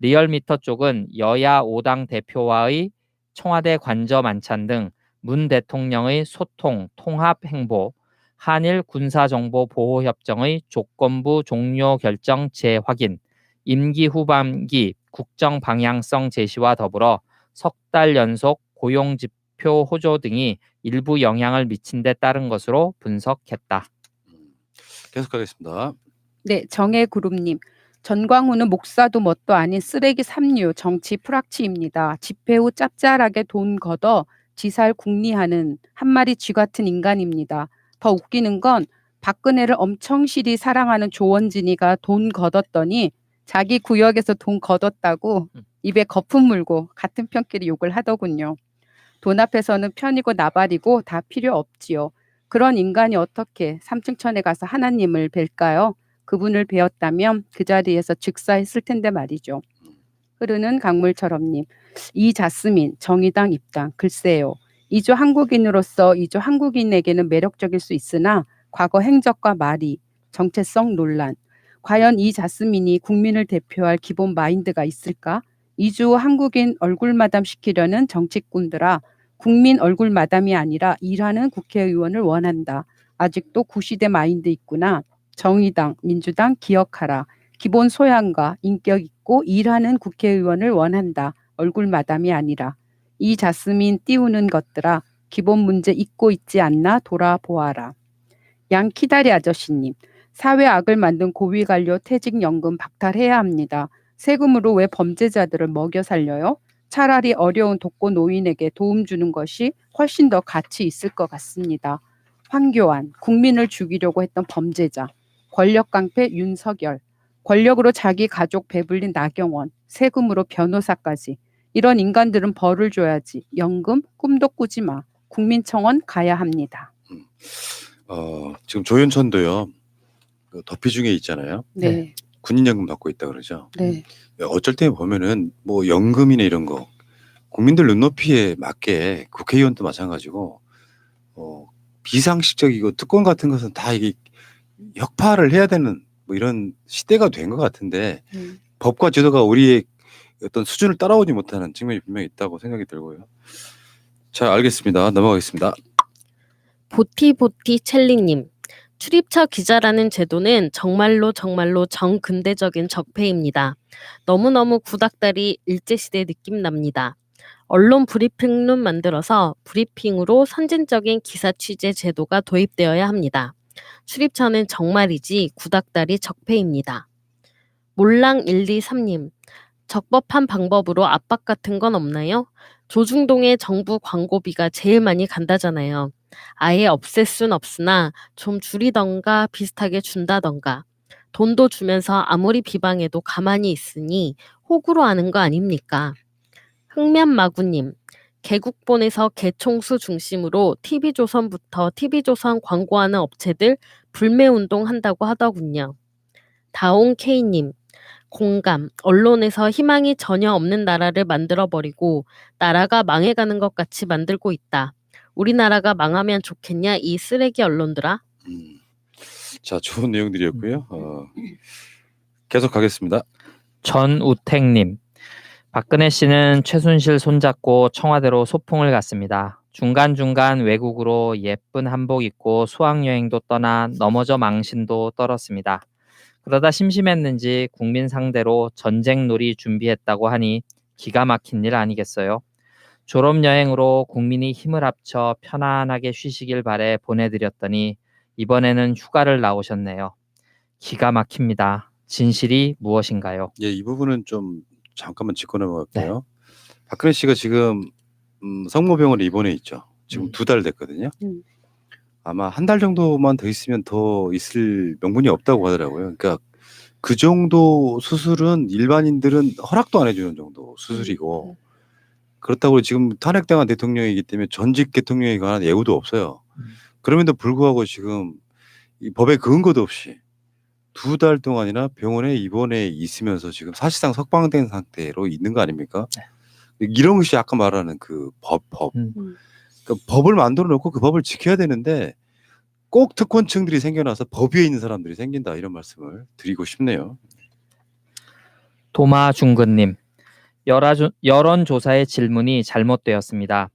리얼미터 쪽은 여야 5당 대표와의 청와대 관저 만찬 등 문 대통령의 소통, 통합 행보, 한일 군사정보보호협정의 조건부 종료 결정 재확인, 임기 후반기 국정 방향성 제시와 더불어 석 달 연속 고용지표 호조 등이 일부 영향을 미친 데 따른 것으로 분석했다. 계속하겠습니다. 네, 정혜구름님. 전광훈은 목사도 뭣도 아닌 쓰레기 삼류 정치 프락치입니다. 집회 후 짭짤하게 돈 걷어 지살 궁리하는 한 마리 쥐 같은 인간입니다. 더 웃기는 건 박근혜를 엄청 실이 사랑하는 조원진이가 돈 걷었더니 자기 구역에서 돈 걷었다고 입에 거품 물고 같은 편끼리 욕을 하더군요. 돈 앞에서는 편이고 나발이고 다 필요 없지요. 그런 인간이 어떻게 삼층천에 가서 하나님을 뵐까요? 그분을 배웠다면 그 자리에서 즉사했을 텐데 말이죠. 흐르는 강물처럼님. 이자스민 정의당 입당. 글쎄요. 이조 한국인으로서 이조 한국인에게는 매력적일 수 있으나 과거 행적과 말이 정체성 논란. 과연 이자스민이 국민을 대표할 기본 마인드가 있을까? 이주 한국인 얼굴 마담 시키려는 정치꾼들아, 국민 얼굴 마담이 아니라 일하는 국회의원을 원한다. 아직도 구시대 마인드 있구나. 정의당, 민주당 기억하라. 기본 소양과 인격 있고 일하는 국회의원을 원한다. 얼굴 마담이 아니라. 이 자스민 띄우는 것들아, 기본 문제 잊고 있지 않나 돌아보아라. 양키다리 아저씨님, 사회 악을 만든 고위관료 퇴직연금 박탈해야 합니다. 세금으로 왜 범죄자들을 먹여 살려요? 차라리 어려운 독거 노인에게 도움 주는 것이 훨씬 더 가치 있을 것 같습니다. 황교안, 국민을 죽이려고 했던 범죄자. 권력 깡패 윤석열, 권력으로 자기 가족 배불린 나경원, 세금으로 변호사까지. 이런 인간들은 벌을 줘야지. 연금 꿈도 꾸지 마. 국민청원 가야 합니다. 지금 조윤천도요. 그 덮이 중에 있잖아요. 네. 군인연금 받고 있다 그러죠. 네. 어쩔 때 보면은 뭐 연금이나 이런 거 국민들 눈높이에 맞게 국회의원도 마찬가지고 비상식적이고 특권 같은 것은 다 이게 혁파를 해야 되는 뭐 이런 시대가 된 것 같은데 법과 제도가 우리의 어떤 수준을 따라오지 못하는 측면이 분명히 있다고 생각이 들고요. 자, 알겠습니다. 넘어가겠습니다. 보티보티 첼리님, 출입처 기자라는 제도는 정말로 정근대적인 적폐입니다. 너무너무 구닥다리 일제시대 느낌 납니다. 언론 브리핑룸 만들어서 브리핑으로 선진적인 기사 취재 제도가 도입되어야 합니다. 출입처는 정말이지 구닥다리 적폐입니다. 몰랑 123님, 적법한 방법으로 압박 같은 건 없나요? 조중동의 정부 광고비가 제일 많이 간다잖아요. 아예 없앨 순 없으나 좀 줄이던가 비슷하게 준다던가. 돈도 주면서 아무리 비방해도 가만히 있으니 호구로 하는 거 아닙니까? 흑면마구님, 개국본에서 개총수 중심으로 TV조선부터 TV조선 광고하는 업체들 불매운동 한다고 하더군요. 다온K님, 공감, 언론에서 희망이 전혀 없는 나라를 만들어버리고 나라가 망해가는 것 같이 만들고 있다. 우리나라가 망하면 좋겠냐 이 쓰레기 언론들아. 자, 좋은 내용들이었고요. 계속 가겠습니다. 전우택님, 박근혜 씨는 최순실 손잡고 청와대로 소풍을 갔습니다. 중간중간 외국으로 예쁜 한복 입고 수학여행도 떠나 넘어져 망신도 떨었습니다. 그러다 심심했는지 국민 상대로 전쟁놀이 준비했다고 하니 기가 막힌 일 아니겠어요? 졸업여행으로 국민이 힘을 합쳐 편안하게 쉬시길 바래 보내드렸더니 이번에는 휴가를 나오셨네요. 기가 막힙니다. 진실이 무엇인가요? 예, 이 부분은 좀 잠깐만 짚고 넘어갈게요. 박근혜 씨가 지금 성모병원에 입원해 있죠. 지금 2달 됐거든요. 아마 한 달 정도만 더 있으면 더 있을 명분이 없다고 하더라고요. 그러니까 그 정도 수술은 일반인들은 허락도 안 해주는 정도 수술이고, 그렇다고 지금 탄핵당한 대통령이기 때문에 전직 대통령에 관한 예우도 없어요. 그럼에도 불구하고 지금 이 법에 근거도 없이 2달 동안이나 병원에 입원해 있으면서 지금 사실상 석방된 상태로 있는 거 아닙니까? 이런 것이 아까 말하는 그 법. 그러니까 법을 만들어 놓고 그 법을 지켜야 되는데 꼭 특권층들이 생겨나서 법 위에 있는 사람들이 생긴다, 이런 말씀을 드리고 싶네요. 도마중근님, 여론조사의 질문이 잘못되었습니다.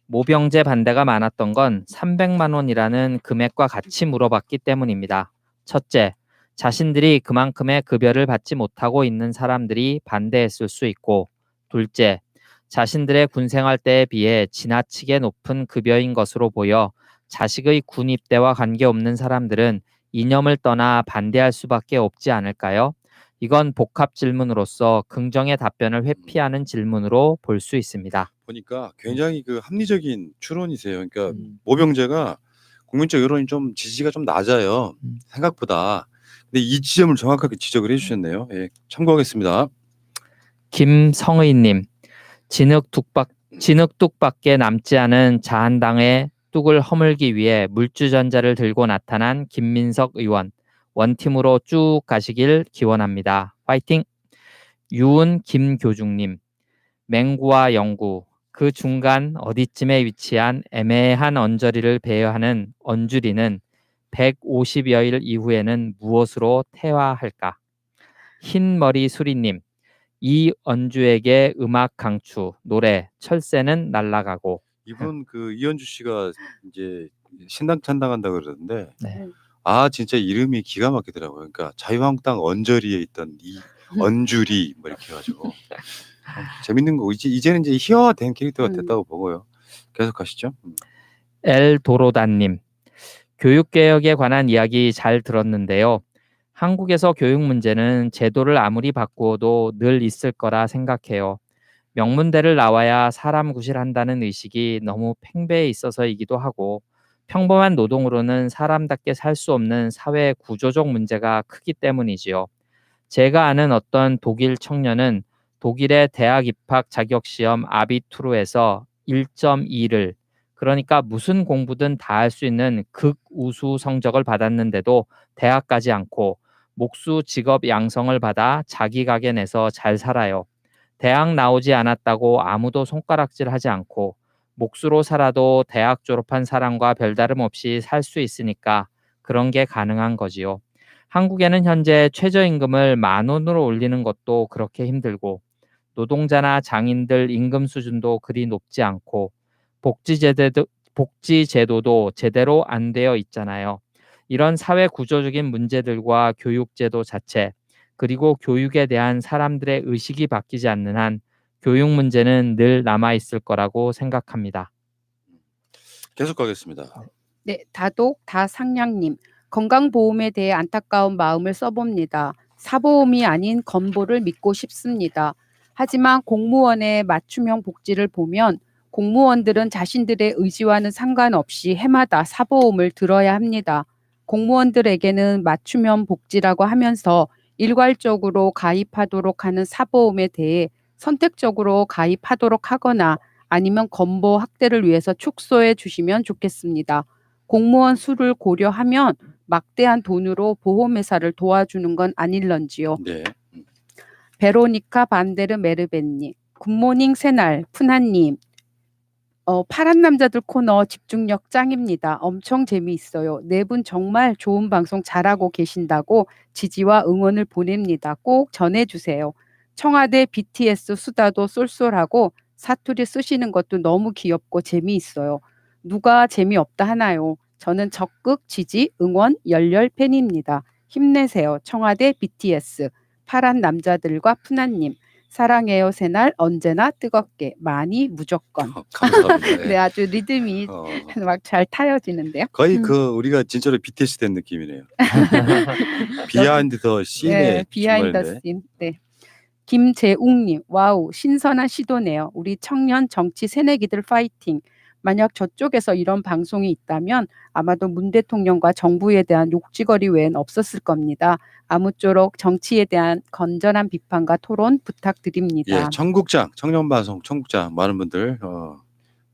모병제 반대가 많았던 건 300만 원이라는 금액과 같이 물어봤기 때문입니다. 첫째, 자신들이 그만큼의 급여를 받지 못하고 있는 사람들이 반대했을 수 있고, 둘째, 자신들의 군생활 때에 비해 지나치게 높은 급여인 것으로 보여 자식의 군 입대와 관계없는 사람들은 이념을 떠나 반대할 수밖에 없지 않을까요? 이건 복합 질문으로서 긍정의 답변을 회피하는 질문으로 볼 수 있습니다. 보니까 굉장히 그 합리적인 추론이세요. 그러니까 모병제가 국민적 여론이 좀 지지가 좀 낮아요. 생각보다. 근데 이 지점을 정확하게 지적을 해주셨네요. 예, 참고하겠습니다. 김성의님, 진흙뚝밖에 남지 않은 자한당의 뚝을 허물기 위해 물주전자를 들고 나타난 김민석 의원, 원팀으로 쭉 가시길 기원합니다. 파이팅! 유은 김교중님, 맹구와 영구, 그 중간 어디쯤에 위치한 애매한 언저리를 배회하는 언주리는 150여일 이후에는 무엇으로 태화할까? 흰머리 수리님, 이언주에게 음악 강추, 노래 철새는 날아가고. 이분 그 이현주 씨가 이제 신당 찬당한다 그러던데 네. 진짜 이름이 기가 막히더라고요. 그러니까 자유한국당 언저리에 있던 이 언주리 뭐 이렇게 해가지고 재밌는 거 이제는 이제 희화화된 캐릭터가 됐다고 보고요. 계속 하시죠. 엘도로다님, 교육개혁에 관한 이야기 잘 들었는데요. 한국에서 교육 문제는 제도를 아무리 바꾸어도 늘 있을 거라 생각해요. 명문대를 나와야 사람 구실한다는 의식이 너무 팽배해 있어서이기도 하고, 평범한 노동으로는 사람답게 살 수 없는 사회 구조적 문제가 크기 때문이지요. 제가 아는 어떤 독일 청년은 독일의 대학 입학 자격시험 아비투르에서 1.2를, 그러니까 무슨 공부든 다 할 수 있는 극우수 성적을 받았는데도 대학 가지 않고 목수 직업 양성을 받아 자기 가게 내서 잘 살아요. 대학 나오지 않았다고 아무도 손가락질하지 않고 목수로 살아도 대학 졸업한 사람과 별다름 없이 살 수 있으니까 그런 게 가능한 거지요. 한국에는 현재 최저임금을 10,000원으로 올리는 것도 그렇게 힘들고, 노동자나 장인들 임금 수준도 그리 높지 않고, 복지제도도 제대로 안 되어 있잖아요. 이런 사회 구조적인 문제들과 교육제도 자체, 그리고 교육에 대한 사람들의 의식이 바뀌지 않는 한 교육 문제는 늘 남아있을 거라고 생각합니다. 계속 가겠습니다. 네, 다상냥님. 건강보험에 대해 안타까운 마음을 써봅니다. 사보험이 아닌 건보를 믿고 싶습니다. 하지만 공무원의 맞춤형 복지를 보면 공무원들은 자신들의 의지와는 상관없이 해마다 사보험을 들어야 합니다. 공무원들에게는 맞춤형 복지라고 하면서 일괄적으로 가입하도록 하는 사보험에 대해 선택적으로 가입하도록 하거나 아니면 건보 확대를 위해서 축소해 주시면 좋겠습니다. 공무원 수를 고려하면 막대한 돈으로 보험회사를 도와주는 건 아닐런지요. 네. 베로니카 반데르 메르벤님, 굿모닝 새날 푸나님, 파란 남자들 코너 집중력 짱입니다. 엄청 재미있어요. 네 분 정말 좋은 방송 잘하고 계신다고 지지와 응원을 보냅니다. 꼭 전해주세요. 청와대 BTS 수다도 쏠쏠하고 사투리 쓰시는 것도 너무 귀엽고 재미있어요. 누가 재미없다 하나요? 저는 적극 지지, 응원, 열렬 팬입니다. 힘내세요. 청와대 BTS, 파란 남자들과 푸나님. 사랑해요 새날 언제나 뜨겁게 많이 무조건. 감사합니다. 네, 아주 리듬이 막 잘 타여지는데요. 거의 우리가 진짜로 BTS 된 느낌이네요. 비하인드 더 씬의 네, 비하인드 더 씬. 네. 김재웅님, 와우, 신선한 시도네요. 우리 청년 정치 새내기들 파이팅. 만약 저쪽에서 이런 방송이 있다면 아마도 문 대통령과 정부에 대한 욕지거리 외엔 없었을 겁니다. 아무쪼록 정치에 대한 건전한 비판과 토론 부탁드립니다. 예, 청국장, 청년방송 청국장 많은 분들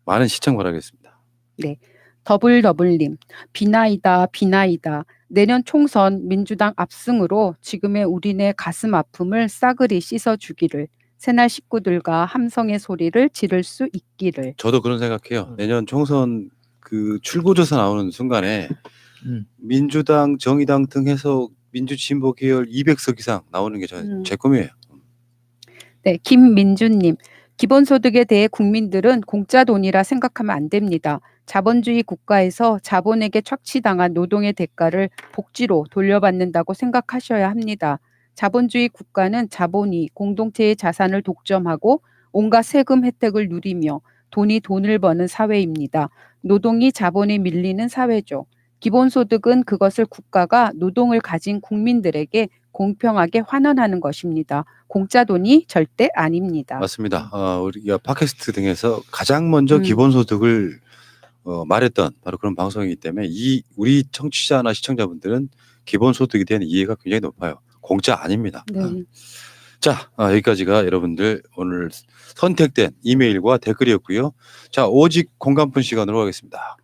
많은 시청 바라겠습니다. 네, 더블님, 비나이다. 내년 총선 민주당 압승으로 지금의 우리네 가슴 아픔을 싸그리 씻어주기를. 새날 식구들과 함성의 소리를 지를 수 있기를. 저도 그런 생각해요. 내년 총선 출구조사 나오는 순간에 민주당, 정의당 등 해서 민주진보 계열 200석 이상 나오는 게 제 꿈이에요. 네, 김민주님. 기본소득에 대해 국민들은 공짜 돈이라 생각하면 안 됩니다. 자본주의 국가에서 자본에게 착취당한 노동의 대가를 복지로 돌려받는다고 생각하셔야 합니다. 자본주의 국가는 자본이 공동체의 자산을 독점하고 온갖 세금 혜택을 누리며 돈이 돈을 버는 사회입니다. 노동이 자본에 밀리는 사회죠. 기본소득은 그것을 국가가 노동을 가진 국민들에게 공평하게 환원하는 것입니다. 공짜 돈이 절대 아닙니다. 맞습니다. 우리가 팟캐스트 등에서 가장 먼저 기본소득을 말했던 바로 그런 방송이기 때문에 우리 청취자나 시청자분들은 기본소득에 대한 이해가 굉장히 높아요. 공짜 아닙니다. 네. 자, 여기까지가 여러분들 오늘 선택된 이메일과 댓글이었고요. 자, 오직 공감분 시간으로 가겠습니다.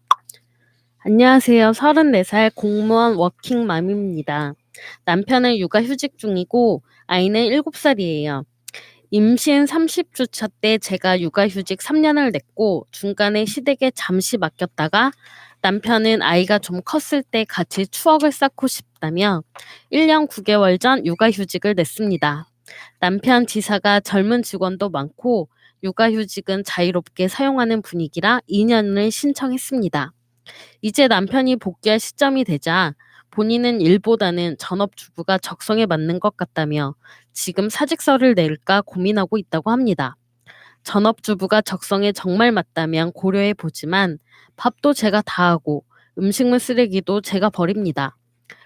안녕하세요. 34살 공무원 워킹맘입니다. 남편은 육아휴직 중이고 아이는 7살이에요. 임신 30주차 때 제가 육아휴직 3년을 냈고 중간에 시댁에 잠시 맡겼다가 남편은 아이가 좀 컸을 때 같이 추억을 쌓고 싶다며 1년 9개월 전 육아휴직을 냈습니다. 남편 지사가 젊은 직원도 많고 육아휴직은 자유롭게 사용하는 분위기라 2년을 신청했습니다. 이제 남편이 복귀할 시점이 되자 본인은 일보다는 전업주부가 적성에 맞는 것 같다며 지금 사직서를 낼까 고민하고 있다고 합니다. 전업주부가 적성에 정말 맞다면 고려해 보지만 밥도 제가 다 하고 음식물 쓰레기도 제가 버립니다.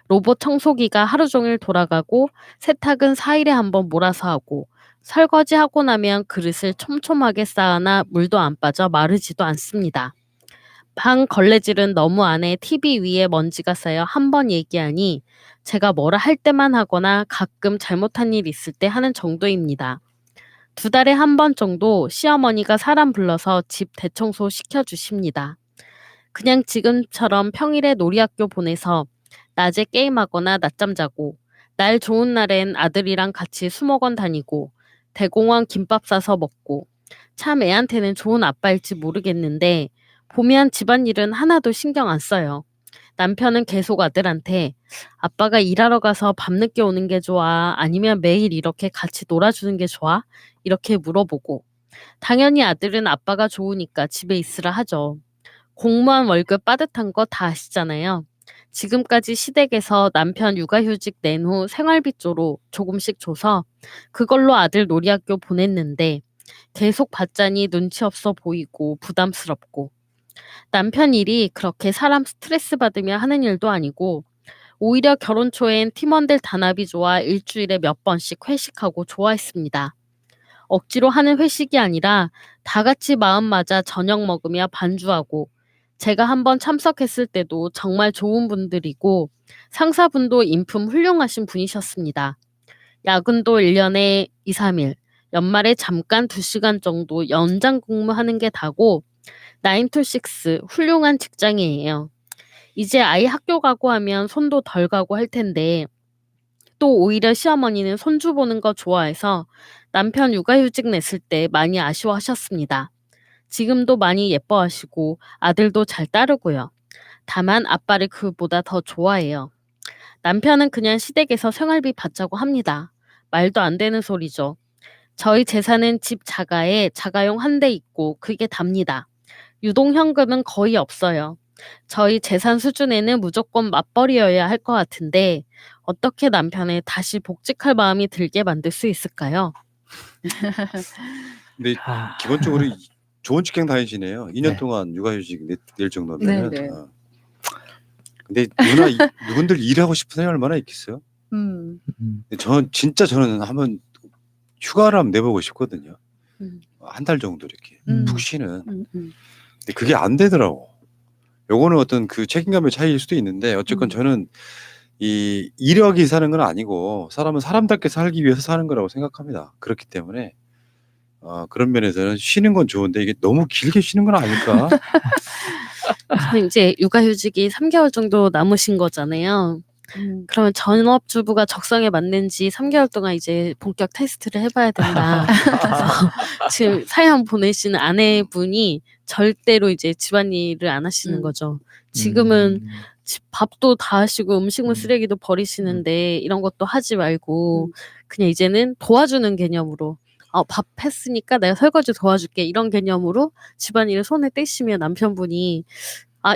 로봇 청소기가 하루 종일 돌아가고 세탁은 4일에 한 번 몰아서 하고 설거지하고 나면 그릇을 촘촘하게 쌓아놔 물도 안 빠져 마르지도 않습니다. 방 걸레질은 너무 안에 TV 위에 먼지가 쌓여 한 번 얘기하니 제가 뭐라 할 때만 하거나 가끔 잘못한 일 있을 때 하는 정도입니다. 2달에 한 번 정도 시어머니가 사람 불러서 집 대청소 시켜주십니다. 그냥 지금처럼 평일에 놀이학교 보내서 낮에 게임하거나 낮잠 자고 날 좋은 날엔 아들이랑 같이 수목원 다니고 대공원 김밥 싸서 먹고 참 애한테는 좋은 아빠일지 모르겠는데 보면 집안일은 하나도 신경 안 써요. 남편은 계속 아들한테 아빠가 일하러 가서 밤늦게 오는 게 좋아? 아니면 매일 이렇게 같이 놀아주는 게 좋아? 이렇게 물어보고 당연히 아들은 아빠가 좋으니까 집에 있으라 하죠. 공무원 월급 빠듯한 거 다 아시잖아요. 지금까지 시댁에서 남편 육아휴직 낸 후 생활비 쪼로 조금씩 줘서 그걸로 아들 놀이학교 보냈는데 계속 받자니 눈치 없어 보이고 부담스럽고 남편 일이 그렇게 사람 스트레스 받으며 하는 일도 아니고 오히려 결혼 초엔 팀원들 단합이 좋아 일주일에 몇 번씩 회식하고 좋아했습니다. 억지로 하는 회식이 아니라 다 같이 마음 맞아 저녁 먹으며 반주하고 제가 한번 참석했을 때도 정말 좋은 분들이고 상사분도 인품 훌륭하신 분이셨습니다. 야근도 1년에 2, 3일, 연말에 잠깐 2시간 정도 연장 근무하는 게 다고 9to6 훌륭한 직장이에요. 이제 아이 학교 가고 하면 손도 덜 가고 할 텐데 또 오히려 시어머니는 손주 보는 거 좋아해서 남편 육아휴직 냈을 때 많이 아쉬워하셨습니다. 지금도 많이 예뻐하시고 아들도 잘 따르고요. 다만 아빠를 그보다 더 좋아해요. 남편은 그냥 시댁에서 생활비 받자고 합니다. 말도 안 되는 소리죠. 저희 재산은 집 자가에 자가용 한 대 있고 그게 답니다. 유동현금은 거의 없어요. 저희 재산 수준에는 무조건 맞벌이여야 할 것 같은데 어떻게 남편을 다시 복직할 마음이 들게 만들 수 있을까요? 근데 아, 기본적으로 좋은 직장 다니시네요. 2년 네. 동안 육아휴직 낼 정도면. 네, 네. 근데 누군들 일하고 싶은 사람이 얼마나 있겠어요? 음. 근데 저는 한번 휴가를 한번 내보고 싶거든요. 한 달 정도 이렇게 푹 쉬는. 근데 그게 안 되더라고. 요거는 어떤 그 책임감의 차이일 수도 있는데 어쨌건 저는 이 이력이 사는 건 아니고 사람은 사람답게 살기 위해서 사는 거라고 생각합니다. 그렇기 때문에 그런 면에서는 쉬는 건 좋은데 이게 너무 길게 쉬는 건 아닐까? 저는 이제 육아휴직이 3개월 정도 남으신 거잖아요. 그러면 전업주부가 적성에 맞는지 3개월 동안 이제 본격 테스트를 해봐야 된다. 그래서 지금 사연 보내신 아내분이 절대로 이제 집안일을 안 하시는 거죠. 지금은 밥도 다 하시고 음식물 쓰레기도 버리시는데 이런 것도 하지 말고 그냥 이제는 도와주는 개념으로 밥 했으니까 내가 설거지 도와줄게 이런 개념으로 집안일을 손에 떼시면 남편분이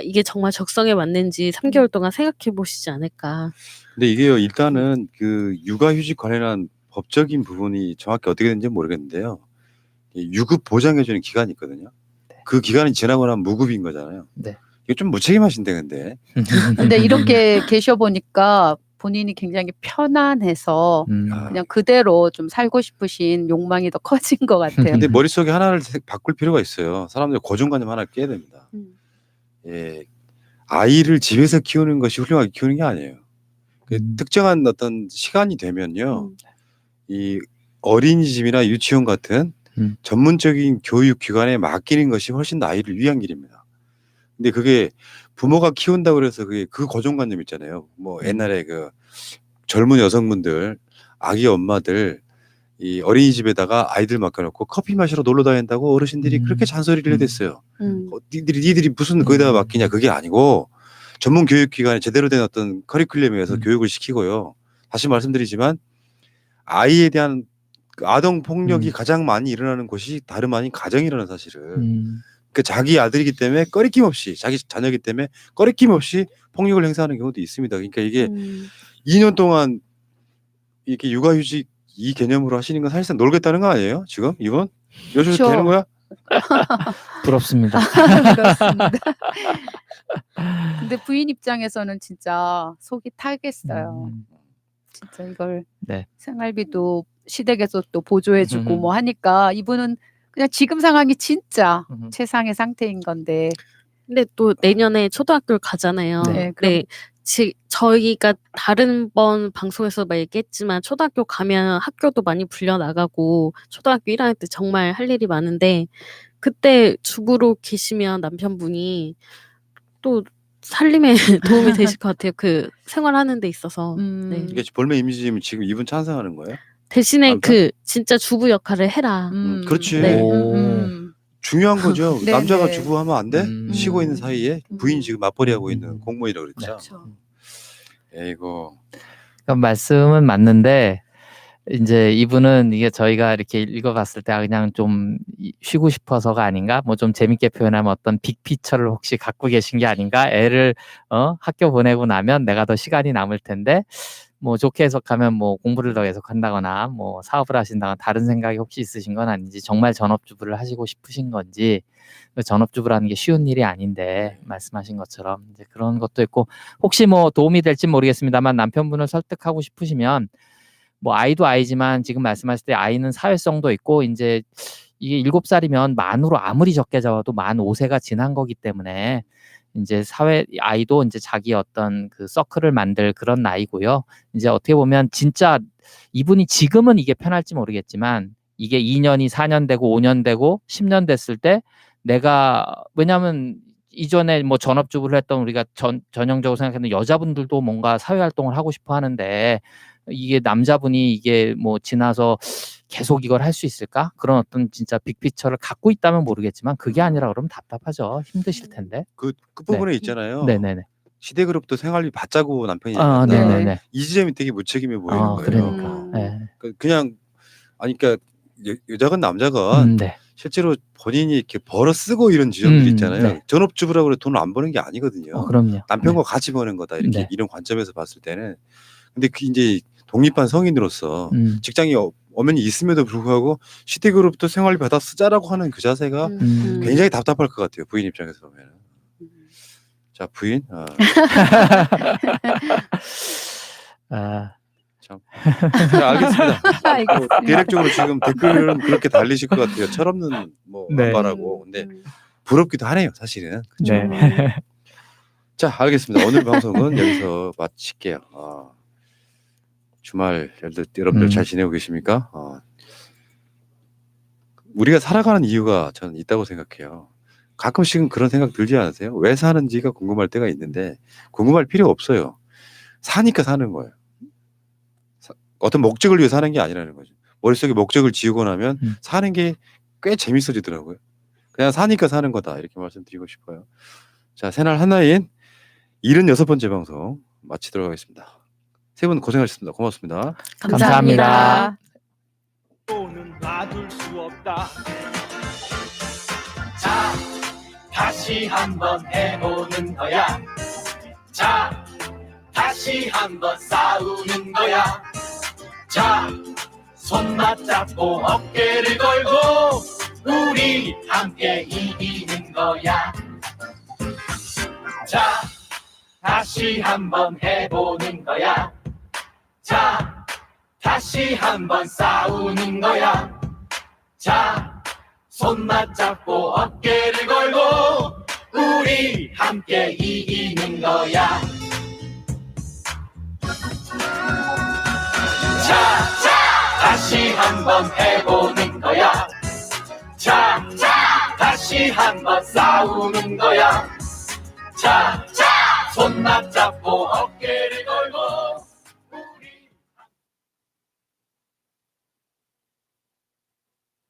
이게 정말 적성에 맞는지 3개월 동안 생각해 보시지 않을까. 근데 이게요, 일단은 그 육아휴직 관련한 법적인 부분이 정확히 어떻게 되는지 모르겠는데요. 이 유급 보장해주는 기간이 있거든요. 그 기간이 지나고 나면 무급인 거잖아요. 네. 이거 좀 무책임하신데 근데. 근데 이렇게 계셔 보니까 본인이 굉장히 편안해서 그냥 그대로 좀 살고 싶으신 욕망이 더 커진 것 같아요. 근데 머릿속에 하나를 바꿀 필요가 있어요. 사람들 고정관념 하나 깨야 됩니다. 예, 아이를 집에서 키우는 것이 훌륭하게 키우는 게 아니에요. 그 특정한 어떤 시간이 되면요, 이 어린이집이나 유치원 같은 전문적인 교육기관에 맡기는 것이 훨씬 더 아이를 위한 길입니다. 근데 그게 부모가 키운다고 그래서 그게 그 고정관념 있잖아요. 뭐 옛날에 그 젊은 여성분들, 아기 엄마들 이 어린이집에다가 아이들 맡겨놓고 커피 마시러 놀러 다닌다고 어르신들이 그렇게 잔소리를 해댔어요. 니들이 무슨 거기다가 맡기냐, 그게 아니고 전문 교육기관에 제대로 된 어떤 커리큘럼에 의해서 교육을 시키고요. 다시 말씀드리지만 아이에 대한 그 아동 폭력이 가장 많이 일어나는 곳이 다름 아닌 가정이라는 사실을. 음. 그 자기 아들이기 때문에 꺼리낌 없이 자기 자녀이기 때문에 꺼리낌 없이 폭력을 행사하는 경우도 있습니다. 그러니까 이게 2년 동안 이렇게 육아휴직 이 개념으로 하시는 건 사실상 놀겠다는 거 아니에요? 지금 이건 요즘 그렇죠. 되는 거야? 부럽습니다. 그렇습니다. 근데 부인 입장에서는 진짜 속이 타겠어요. 진짜 이걸 네. 생활비도 시댁에서 또 보조해주고 뭐 하니까 이분은 그냥 지금 상황이 진짜 최상의 상태인 건데. 근데 또 내년에 초등학교를 가잖아요. 네, 그럼- 네. 저희가 다른 번 방송에서 막 얘기했지만 초등학교 가면 학교도 많이 불려 나가고 초등학교 1학년 때 정말 할 일이 많은데 그때 주부로 계시면 남편분이 또 살림에 도움이 되실 것 같아요. 그 생활하는 데 있어서. 네. 이게 볼매 이미지면 지금 이분 찬성하는 거예요? 대신에 남편? 그 진짜 주부 역할을 해라. 그렇지. 네. 중요한 거죠. 네, 남자가 네. 주부하면 안 돼? 쉬고 있는 사이에 부인 지금 맞벌이 하고 있는 음. 공무원이라고 그랬죠. 그렇죠. 에이고. 그러니까 말씀은 맞는데 이제 이분은 이게 저희가 이렇게 읽어봤을 때 그냥 좀 쉬고 싶어서가 아닌가, 뭐 좀 재밌게 표현하면 어떤 빅피처를 혹시 갖고 계신 게 아닌가, 애를 학교 보내고 나면 내가 더 시간이 남을 텐데 뭐 좋게 해석하면 뭐 공부를 더 계속한다거나 뭐 사업을 하신다거나 다른 생각이 혹시 있으신 건 아닌지, 정말 전업주부를 하시고 싶으신 건지. 전업주부라는 게 쉬운 일이 아닌데 말씀하신 것처럼 이제 그런 것도 있고, 혹시 뭐 도움이 될지 모르겠습니다만 남편분을 설득하고 싶으시면 뭐 아이도 아이지만 지금 말씀하실 때 아이는 사회성도 있고 이제 이게 7살이면 만으로 아무리 적게 잡아도 만 5세가 지난 거기 때문에 이제 사회 아이도 이제 자기 어떤 그 서클을 만들 그런 나이고요. 이제 어떻게 보면 진짜 이분이 지금은 이게 편할지 모르겠지만 이게 2년이 4년 되고 5년 되고 10년 됐을 때 내가, 왜냐하면 이전에 뭐 전업주부를 했던 우리가 전형적으로 생각했던 여자분들도 뭔가 사회활동을 하고 싶어 하는데 이게 남자분이 이게 뭐 지나서 계속 이걸 할 수 있을까? 그런 어떤 진짜 빅피처를 갖고 있다면 모르겠지만 그게 아니라 그러면 답답하죠. 힘드실 텐데. 그 끝부분에 있잖아요. 네네네. 시댁으로부터 생활비 받자고 남편이 아, 얘기한다. 네네네. 이 지점이 되게 무책임해 보이는 거예요. 그러니까. 네. 그냥 아니 그러니까 여자건 남자건 네. 실제로 본인이 이렇게 벌어 쓰고 이런 지점들이 있잖아요. 네. 전업주부라고 해서 돈을 안 버는 게 아니거든요. 그럼요. 남편과 같이 버는 거다. 이렇게 네. 이런 관점에서 봤을 때는. 근데 그 이제 독립한 성인으로서 직장이 엄연히 있음에도 불구하고 시댁으로부터 생활비 받아 쓰자라고 하는 그 자세가 굉장히 답답할 것 같아요. 부인 입장에서 보면. 자, 부인. 참. 자, 알겠습니다. 뭐, 대략적으로 지금 댓글은 그렇게 달리실 것 같아요. 철없는 뭐 네. 반발하고. 근데 부럽기도 하네요, 사실은. 그쵸? 네. 자, 알겠습니다. 오늘 방송은 여기서 마칠게요. 주말 여러분들 잘 지내고 계십니까? 우리가 살아가는 이유가 저는 있다고 생각해요. 가끔씩은 그런 생각 들지 않으세요? 왜 사는지가 궁금할 때가 있는데 궁금할 필요 없어요. 사니까 사는 거예요. 어떤 목적을 위해 사는 게 아니라는 거죠. 머릿속에 목적을 지우고 나면 사는 게 꽤 재밌어지더라고요. 그냥 사니까 사는 거다, 이렇게 말씀드리고 싶어요. 자, 새날 하나인 76번째 방송 마치도록 하겠습니다. 세 분 고생하셨습니다. 고맙습니다. 감사합니다. 또는 놔둘 수 없다. 자, 다시 한번 해보는 거야. 자, 다시 한번 싸우는 거야. 자, 손 맞잡고 어깨를 걸고 우리 함께 이기는 거야. 자, 다시 한번 해보는 거야. 자, 다시 한번 싸우는 거야. 자, 손 맞잡고 어깨를 걸고 우리 함께 이기는 거야. 자, 다시 한번 해보는 거야. 자, 다시 한번 싸우는 거야. 자, 손 맞잡고 어깨를